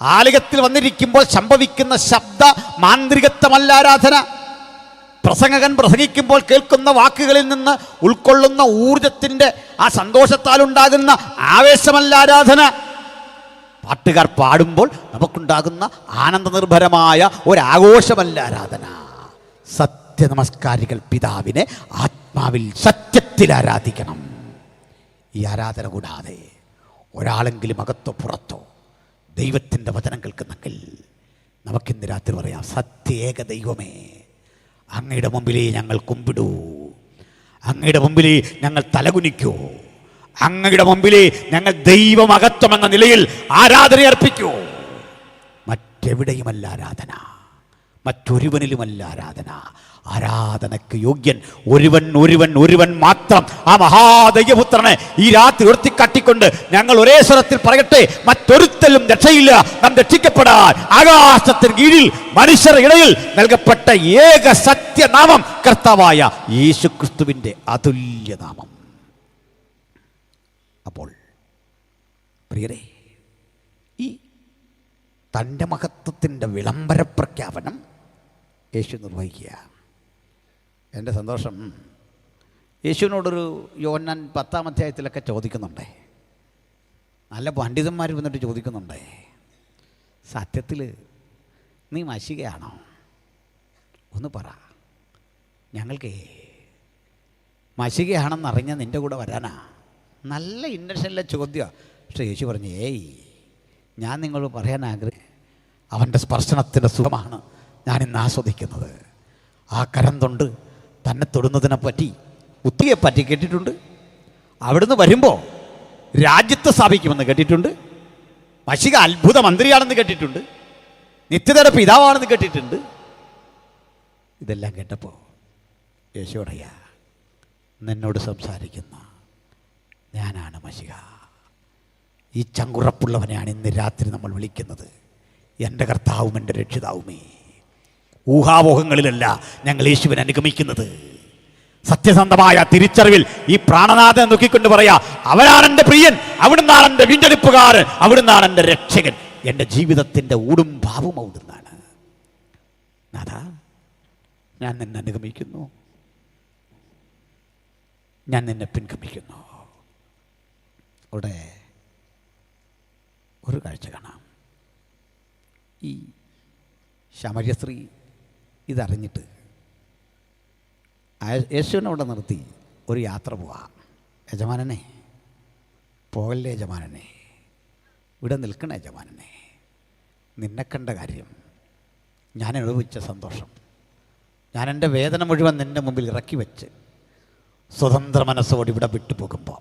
A: ആലയത്തിൽ വന്നിരിക്കുമ്പോൾ സംഭവിക്കുന്ന ശബ്ദ മാന്ത്രികത്വമല്ല ആരാധന. പ്രസംഗകൻ പ്രസംഗിക്കുമ്പോൾ കേൾക്കുന്ന വാക്കുകളിൽ നിന്ന് ഉൾക്കൊള്ളുന്ന ഊർജത്തിൻ്റെ ആ സന്തോഷത്താലുണ്ടാകുന്ന ആവേശമല്ല ആരാധന. പാട്ടുകാർ പാടുമ്പോൾ നമുക്കുണ്ടാകുന്ന ആനന്ദനിർഭരമായ ഒരാഘോഷമല്ല ആരാധന. സത്യനമസ്കാരികൾ പിതാവിനെ ആത്മാവിൽ സത്യത്തിൽ ആരാധിക്കണം. ഈ ആരാധന കൂടാതെ ഒരാളെങ്കിലും അകത്തോ പുറത്തോ ദൈവത്തിൻ്റെ വചനം കേൾക്കുന്നെങ്കിൽ നമുക്കിന്ന് രാത്രി പറയാം, സത്യേക ദൈവമേ, അങ്ങയുടെ മുമ്പിലേ ഞങ്ങൾ കുമ്പിടൂ, അങ്ങയുടെ മുമ്പിലേ ഞങ്ങൾ തലകുനിക്കൂ, അങ്ങയുടെ മുമ്പിലേ ഞങ്ങൾ ദൈവമഹത്വം എന്ന നിലയിൽ ആരാധന അർപ്പിക്കൂ. മറ്റെവിടെയുമല്ല ആരാധന, മറ്റൊരുവനിലുമല്ല ആരാധന. ആരാധനയ്ക്ക് യോഗ്യൻ ഒരുവൻ ഒരുവൻ ഒരുവൻ മാത്രം, ആ മഹാദൈവപുത്രനെ ഈ രാത്രി ഉയർത്തിക്കാട്ടിക്കൊണ്ട് ഞങ്ങൾ ഒരേ സ്വരത്തിൽ പറയട്ടെ, മറ്റൊരുത്തലും രക്ഷയില്ല. നാം രക്ഷിക്കപ്പെടാൻ ആകാശത്തിന് കീഴിൽ മനുഷ്യരുടെ ഇടയിൽ നൽകപ്പെട്ട ഏക സത്യനാമം കർത്താവായ യേശുക്രിസ്തുവിൻ്റെ അതുല്യനാമം. അപ്പോൾ പ്രിയരേ, ഈ തൻ്റെ മഹത്വത്തിൻ്റെ വിളംബര പ്രഖ്യാപനം യേശു നിർവഹിക്കുക. എൻ്റെ സന്തോഷം, യേശുവിനോടൊരു യോഹന്നാൻ 10-ാം അധ്യായത്തിലൊക്കെ ചോദിക്കുന്നുണ്ടേ, നല്ല പണ്ഡിതന്മാർ വന്നിട്ട് ചോദിക്കുന്നുണ്ടേ, സത്യത്തിൽ നീ മശികയാണോ? ഒന്ന് പറ, ഞങ്ങൾക്ക് മശികയാണെന്നറിഞ്ഞ നിൻ്റെ കൂടെ വരാനാ. നല്ല ഇൻറ്റൻഷനിലെ ചോദ്യമാണ്. പക്ഷേ യേശു പറഞ്ഞു, ഞാൻ നിങ്ങളോട് പറയാൻ അവൻ്റെ സ്പർശനത്തിൻ്റെ സുഖമാണ് ഞാനിന്ന് ആസ്വദിക്കുന്നത്. ആ കരം തൊണ്ട് തന്നെ തൊടുന്നതിനെ പറ്റി ഉത്തിയെ പറ്റി കേട്ടിട്ടുണ്ട്. അവിടുന്ന് വരുമ്പോൾ രാജ്യത്ത് സ്ഥാപിക്കുമെന്ന് കേട്ടിട്ടുണ്ട്. മശിക അത്ഭുത മന്ത്രിയാണെന്ന് കേട്ടിട്ടുണ്ട്. നിത്യതയുടെ പിതാവാണെന്ന് കേട്ടിട്ടുണ്ട്. ഇതെല്ലാം കേട്ടപ്പോൾ യേശു പറയാ, നിന്നോട് സംസാരിക്കുന്ന ഞാനാണ് മശിക. ഈ ചങ്കുറപ്പുള്ളവനെയാണ് ഇന്ന് രാത്രി നമ്മൾ വിളിക്കുന്നത് എൻ്റെ കർത്താവും എൻ്റെ രക്ഷിതാവുമേ. ഊഹാപോഹങ്ങളിലല്ല ഞങ്ങൾ യേശുവിനെ അനുഗമിക്കുന്നത്, സത്യസന്ധമായ തിരിച്ചറിവിൽ ഈ പ്രാണനാഥനെ നോക്കിക്കൊണ്ട് പറയാ, അവനാണ് എൻ്റെ പ്രിയൻ, അവിടുന്നാണ് എൻ്റെ വീണ്ടെടുപ്പുകാരൻ, അവിടുന്നാണ് എൻ്റെ രക്ഷകൻ, എൻ്റെ ജീവിതത്തിൻ്റെ ഊടും ഭാവും അവിടുന്നാണ്. നാഥാ, ഞാൻ നിന്നെ അനുഗമിക്കുന്നു, ഞാൻ നിന്നെ പിൻഗമിക്കുന്നു. അവിടെ ഒരു കാഴ്ച കാണാം. ഈ ശമര്യ സ്ത്രീ ഇതറിഞ്ഞിട്ട് യേശുവിനെ അവിടെ നിർത്തി ഒരു യാത്ര പോവാം. യജമാനനെ, പോകല്ലേ യജമാനനെ, ഇവിടെ നിൽക്കണ യജമാനനെ, നിന്നെ കണ്ട കാര്യം, ഞാൻ അനുഭവിച്ച സന്തോഷം, ഞാൻ എൻ്റെ വേദന മുഴുവൻ നിൻ്റെ മുമ്പിൽ ഇറക്കി വെച്ച് സ്വതന്ത്ര മനസ്സോട് ഇവിടെ വിട്ടു പോകുമ്പോൾ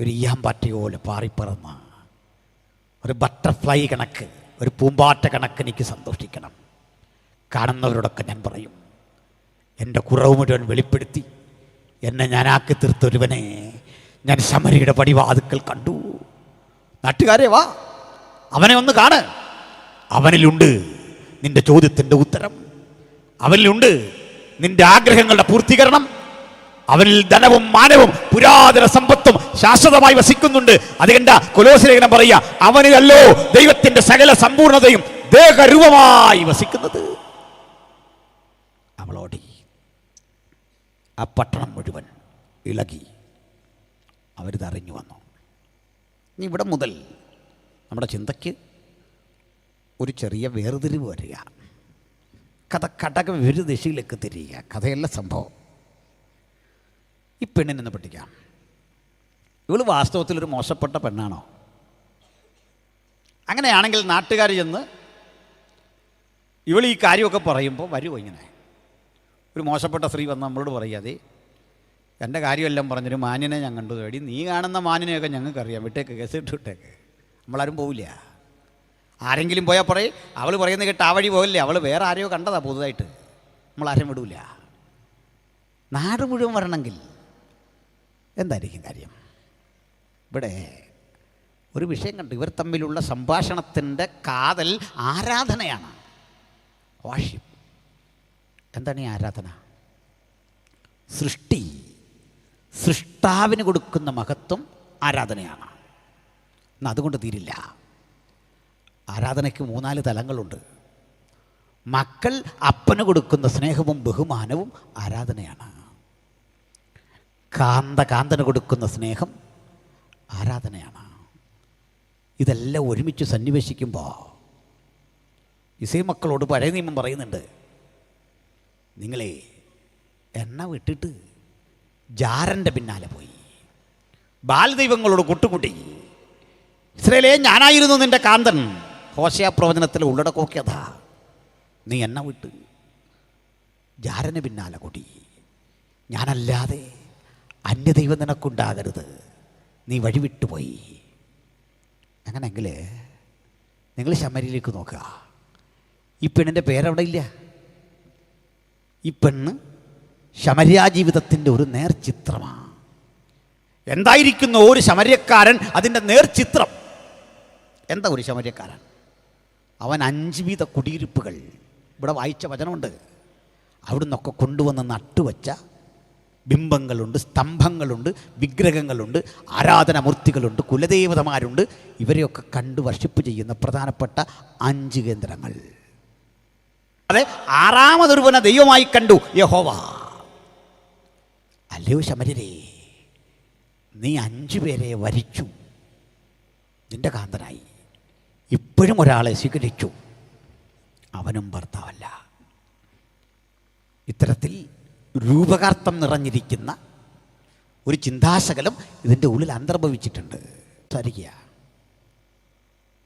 A: ഒരു ഈയാമ്പാറ്റയോലെ പാറിപ്പറന്ന ഒരു ബട്ടർഫ്ലൈ കണക്ക്, ഒരു പൂമ്പാറ്റ കണക്ക് എനിക്ക് സന്തോഷിക്കണം. കാണുന്നവരോടൊക്കെ ഞാൻ പറയും, എൻ്റെ കുറവ് മുഴുവൻ വെളിപ്പെടുത്തി എന്നെ ഞാനാക്കി തീർത്തൊരുവനെ ഞാൻ ശമരിയുടെ പടിവാതുക്കൽ കണ്ടു. നാട്ടുകാരെ വാ, അവനെ ഒന്ന് കാണ്. അവനിലുണ്ട് നിന്റെ ചോദ്യത്തിൻ്റെ ഉത്തരം, അവനിലുണ്ട് നിന്റെ ആഗ്രഹങ്ങളുടെ പൂർത്തീകരണം, അവനിൽ ധനവും മാനവും പുരാതന സമ്പത്തും ശാശ്വതമായി വസിക്കുന്നുണ്ട്. അതുകണ്ട കൊലോസ്യലേഖനം പറയുക, അവനിലല്ലോ ദൈവത്തിന്റെ സകല സമ്പൂർണതയും ദേഹരൂപമായി വസിക്കുന്നത്. അവളോടി ആ പട്ടണം മുഴുവൻ ഇളകി, അവരിതറിഞ്ഞു വന്നു. ഇനി ഇവിടെ മുതൽ നമ്മുടെ ചിന്തയ്ക്ക് ഒരു ചെറിയ വേർതിരിവ് വരിക. കഥ വിവിധ ദിശയിലേക്ക് തിരിയുക. കഥയല്ല സംഭവം. ഈ പെണ്ണിനെ പഠിക്കാം. ഇവള് വാസ്തവത്തിലൊരു മോശപ്പെട്ട പെണ്ണാണോ? അങ്ങനെയാണെങ്കിൽ നാട്ടുകാർ ചെന്ന് ഇവൾ ഈ കാര്യമൊക്കെ പറയുമ്പോൾ വരുമോ ഇങ്ങനെ? ഒരു മോശപ്പെട്ട സ്ത്രീ വന്ന് നമ്മളോട് പറയാതെ, എൻ്റെ കാര്യമെല്ലാം പറഞ്ഞൊരു മാന്യനെ ഞാൻ കണ്ടു തേടി, നീ കാണുന്ന മാന്യനെയൊക്കെ ഞങ്ങൾക്കറിയാം, വിട്ടേക്ക്, കേസ് വിട്ടേക്ക്, നമ്മളാരും പോവില്ല. ആരെങ്കിലും പോയാൽ പറയും, അവൾ പറയുന്നത് കേട്ട് ആ വഴി പോകില്ലേ, അവൾ വേറെ ആരെയോ കണ്ടതാ പുതുതായിട്ട്, നമ്മളാരും വിടൂല. നാട് മുഴുവൻ വരണമെങ്കിൽ എന്തായിരിക്കും കാര്യം? ഇവിടെ ഒരു വിഷയം കണ്ടു. ഇവർ തമ്മിലുള്ള സംഭാഷണത്തിൻ്റെ കാതൽ ആരാധനയാണ്, വാഷിപ്പ്. എന്താണ് ഈ ആരാധന? സൃഷ്ടാവിന് കൊടുക്കുന്ന മഹത്വം ആരാധനയാണ്. എന്നാൽ അതുകൊണ്ട് തീരില്ല. ആരാധനയ്ക്ക് 3-4 തലങ്ങളുണ്ട്. മക്കൾ അപ്പന് കൊടുക്കുന്ന സ്നേഹവും ബഹുമാനവും ആരാധനയാണ്. കാന്തന് കൊടുക്കുന്ന സ്നേഹം ആരാധനയാണ്. ഇതെല്ലാം ഒരുമിച്ച് സന്നിവേശിക്കുമ്പോൾ ഇസൈ മക്കളോട് പഴയ നിയമം പറയുന്നുണ്ട്, നിങ്ങളെ എണ്ണ വിട്ടിട്ട് ജാരൻ്റെ പിന്നാലെ പോയി ബാലദൈവങ്ങളോട് കൂട്ടുകൂട്ടി. ഇസ്രായേലേ, ഞാനായിരുന്നു നിൻ്റെ കാന്തൻ. ഹോശേയ പ്രവചനത്തിലെ ഉള്ളടക്കമൊക്കെ അതാ. നീ എണ്ണ വിട്ട് ജാരന് പിന്നാലെ കൂടി. ഞാനല്ലാതെ അന്യദൈവം നിനക്കുണ്ടാകരുത്, നീ വഴിവിട്ടുപോയി. അങ്ങനെയെങ്കിൽ നിങ്ങൾ ശമരിയിലേക്ക് നോക്കുക. ഈ പെണ്ണിൻ്റെ പേരവിടെ ഇല്ല. ഈ പെണ്ണ് ശമര്യാ ജീവിതത്തിൻ്റെ ഒരു നേർചിത്രമാണ്. എന്തായിരിക്കുന്നു ഒരു ശമര്യക്കാരൻ? അതിൻ്റെ നേർചിത്രം എന്താ? ഒരു ശമര്യക്കാരൻ, അവൻ 5 വീത കുടിയിരിപ്പുകൾ, ഇവിടെ വായിച്ച വചനമുണ്ട്, അവിടുന്നൊക്കെ കൊണ്ടുവന്ന് നട്ടുവച്ച ബിംബങ്ങളുണ്ട്, സ്തംഭങ്ങളുണ്ട്, വിഗ്രഹങ്ങളുണ്ട്, ആരാധനാമൂർത്തികളുണ്ട്, കുലദേവതമാരുണ്ട്. ഇവരെയൊക്കെ കണ്ട് വർഷിപ്പ് ചെയ്യുന്ന പ്രധാനപ്പെട്ട 5 കേന്ദ്രങ്ങൾ. അതെ, 6ാമതൊരുവനെ ദൈവമായി കണ്ടു യഹോവ. അല്ലയോ ശമര്യരേ, നീ 5 പേരെ വരിച്ചു, നിന്റെ കാന്തനായി. ഇപ്പോഴും ഒരാളെ സ്വീകരിച്ചു, അവനും ഭർത്താവല്ല. ഇത്തരത്തിൽ രൂപകാർത്ഥം നിറഞ്ഞിരിക്കുന്ന ഒരു ചിന്താശകലം ഇതിൻ്റെ ഉള്ളിൽ അന്തർഭവിച്ചിട്ടുണ്ട്. സംസാരിക്കുക.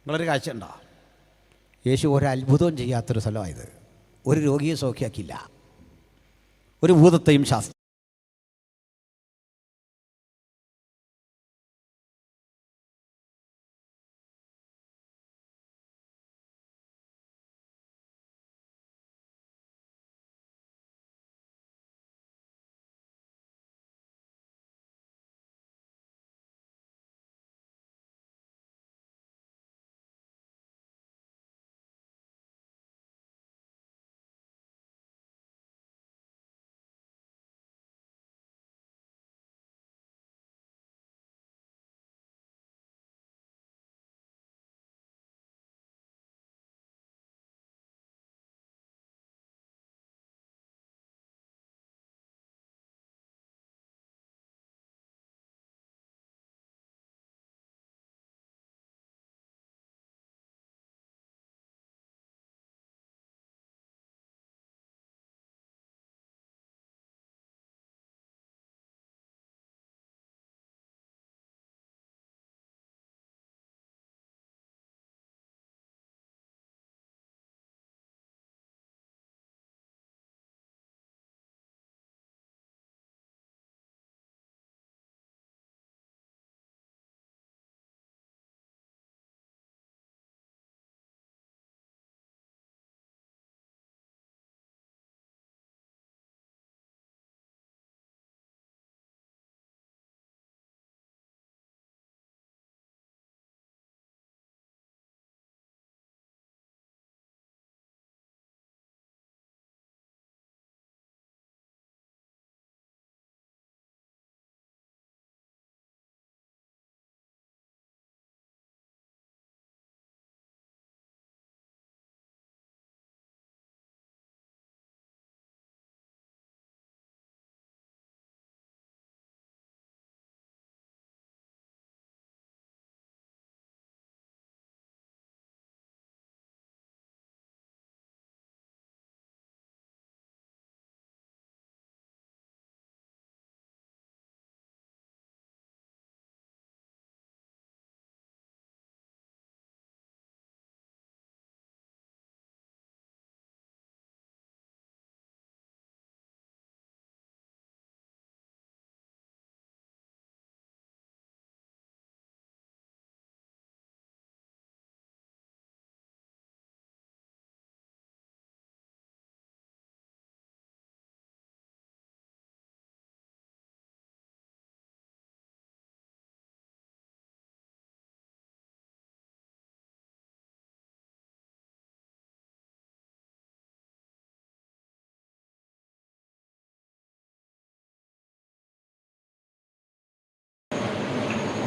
A: നിങ്ങളൊരു കാഴ്ച ഉണ്ടോ? യേശു ഒരു അത്ഭുതവും ചെയ്യാത്തൊരു സ്ഥലമായത്. ഒരു രോഗിയെ സൗഖ്യമാക്കിയില്ല, ഒരു ഭൂതത്തെയും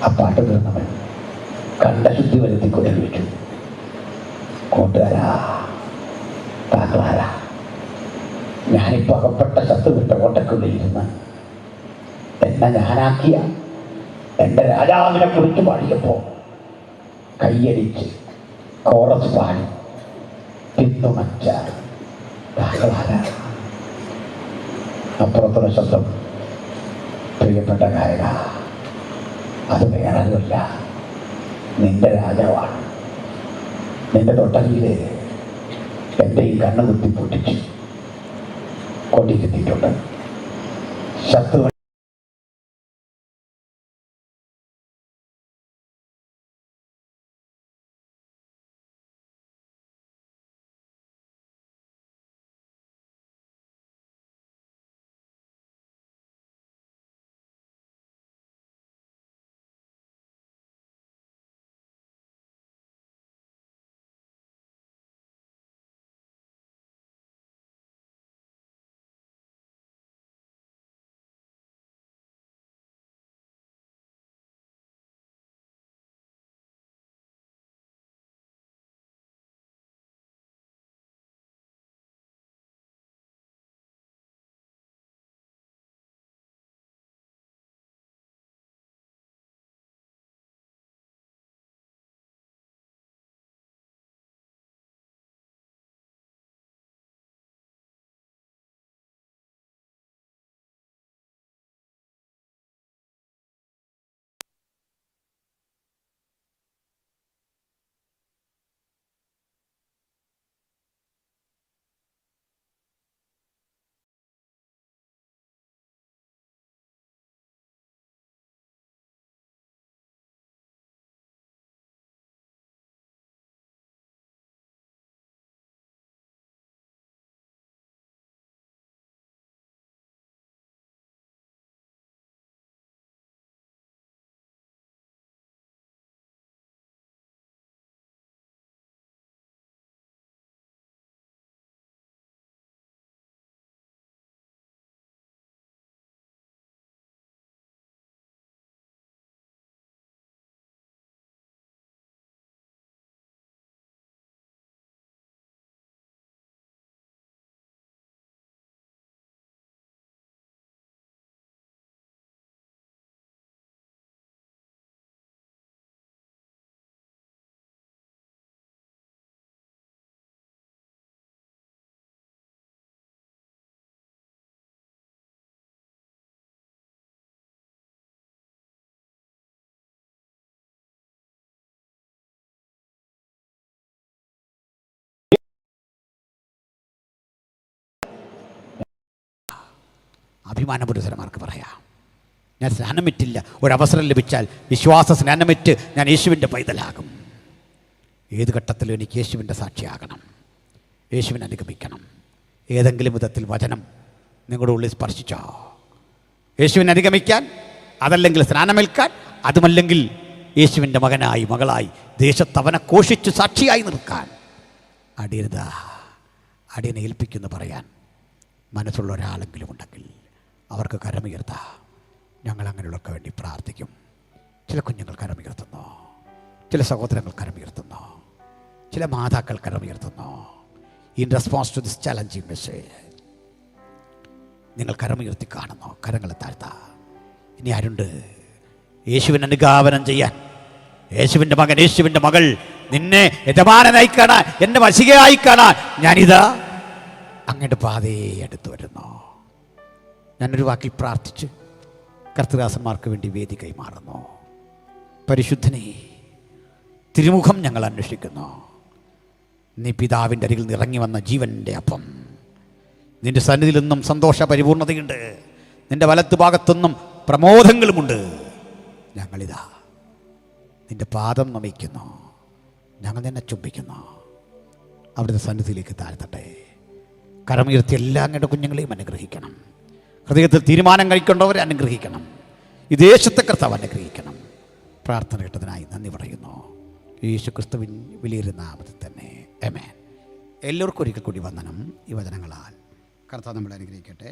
C: ആ പാട്ട് തീർന്നവൻ കണ്ഠശുദ്ധി വരുത്തി കുടൽ വെച്ചു. കൂട്ടുകാരാ, താങ്കളാരാ? ഞാനിപ്പോൾ അകപ്പെട്ട ശത്രുവിട്ട ഓട്ടക്കുള്ളിലിരുന്ന് എന്നെ ഞാനാക്കിയ എൻ്റെ രാജാവിനെ കുറിച്ച് പാടിയപ്പോൾ കയ്യടിച്ച് കോറസ് പാടി പിന്തുണച്ച താങ്കളാരാ? അപ്പുറത്തുള്ള ശബ്ദം, പ്രിയപ്പെട്ട ഗായക, അത് വേറൊന്നുമില്ല, നിന്റെ രാജാവാണ്. നിന്റെ തൊട്ടരിയില് എൻ്റെ ഈ കണ്ണ് കുത്തി പൊട്ടിച്ച് കൊണ്ടിരുത്തിയിട്ടുണ്ട്. ശത്രു
A: അഭിമാനപുരസരന്മാർക്ക് പറയാം, ഞാൻ സ്നാനമിറ്റില്ല, ഒരവസരം ലഭിച്ചാൽ വിശ്വാസ സ്നാനമിറ്റ് ഞാൻ യേശുവിൻ്റെ പൈതലാകും. ഏത് ഘട്ടത്തിലും എനിക്ക് യേശുവിൻ്റെ സാക്ഷിയാകണം, യേശുവിനെ അനുഗമിക്കണം. ഏതെങ്കിലും വിധത്തിൽ വചനം നിങ്ങളുടെ ഉള്ളിൽ സ്പർശിച്ചോ? യേശുവിനെ അനുഗമിക്കാൻ, അതല്ലെങ്കിൽ സ്നാനമേൽക്കാൻ, അതുമല്ലെങ്കിൽ യേശുവിൻ്റെ മകനായി മകളായി ദേശത്തവനെ ഘോഷിച്ച് സാക്ഷിയായി നിൽക്കാൻ അടിയനെ ഏൽപ്പിക്കുന്നു പറയാൻ മനസ്സുള്ള ഒരാളെങ്കിലും ഉണ്ടെങ്കിൽ അവർക്ക് കരമുയർത്താം. ഞങ്ങൾ അങ്ങനെയുള്ളവർക്ക് വേണ്ടി പ്രാർത്ഥിക്കും. ചില കുഞ്ഞുങ്ങൾ കരമുയർത്തുന്നു, ചില സഹോദരങ്ങൾ കരമുയർത്തുന്നു, ചില മാതാക്കൾ കരമുയർത്തുന്നു. In response to this challenging message നിങ്ങൾ കരമുയർത്തി കാണുന്നു. കരങ്ങളെ താഴ്ത്താം. ഇനി ആരുണ്ട് യേശുവിനെ അനുഗാപനം ചെയ്യാൻ? യേശുവിൻ്റെ മകൻ, യേശുവിൻ്റെ മകൾ, നിന്നെ യജമാനനായി കാണാൻ, എന്നെ വശികയായി കാണാൻ ഞാനിതാ അങ്ങയുടെ പാതയെ അടുത്ത് വരുന്നു. ഞാനൊരു വാക്കിൽ പ്രാർത്ഥിച്ച് കർത്തൃദാസന്മാർക്ക് വേണ്ടി വേദി കൈമാറുന്നു. പരിശുദ്ധനെ, തിരുമുഖം ഞങ്ങൾ അന്വേഷിക്കുന്നു. നീ പിതാവിൻ്റെ അരികിൽ നിന്ന് ഇറങ്ങി വന്ന ജീവൻ്റെ അപ്പം, നിൻ്റെ സന്നിധിയിൽ നിന്നും സന്തോഷ പരിപൂർണതയുണ്ട്, നിൻ്റെ വലത്തു ഭാഗത്തുനിന്നും പ്രമോദങ്ങളുമുണ്ട്. ഞങ്ങളിതാ നിൻ്റെ പാദം നമിക്കുന്നു, ഞങ്ങൾ നിന്നെ ചുംബിക്കുന്നു. അവിടുത്തെ സന്നിധിയിലേക്ക് താഴ്ത്തട്ടെ. കരമുയർത്തി എല്ലാ അങ്ങയുടെ കുഞ്ഞുങ്ങളെയും അനുഗ്രഹിക്കണം. ഹൃദയത്തിൽ തീരുമാനം കഴിക്കേണ്ടവരെ അനുഗ്രഹിക്കണം. ഈ ദേശത്തെ കർത്താവ് അനുഗ്രഹിക്കണം. പ്രാർത്ഥന കേട്ടതിനായി നന്ദി പറയുന്നു. യേശു ക്രിസ്തുവിൻ വലിയൊരു നാമത്തിൽ തന്നെ ആമേൻ. എല്ലാവർക്കും ഒരിക്കൽ കൂടി വന്ദനം. ഈ വചനങ്ങളാൽ കർത്താവ് നമ്മളെ അനുഗ്രഹിക്കട്ടെ.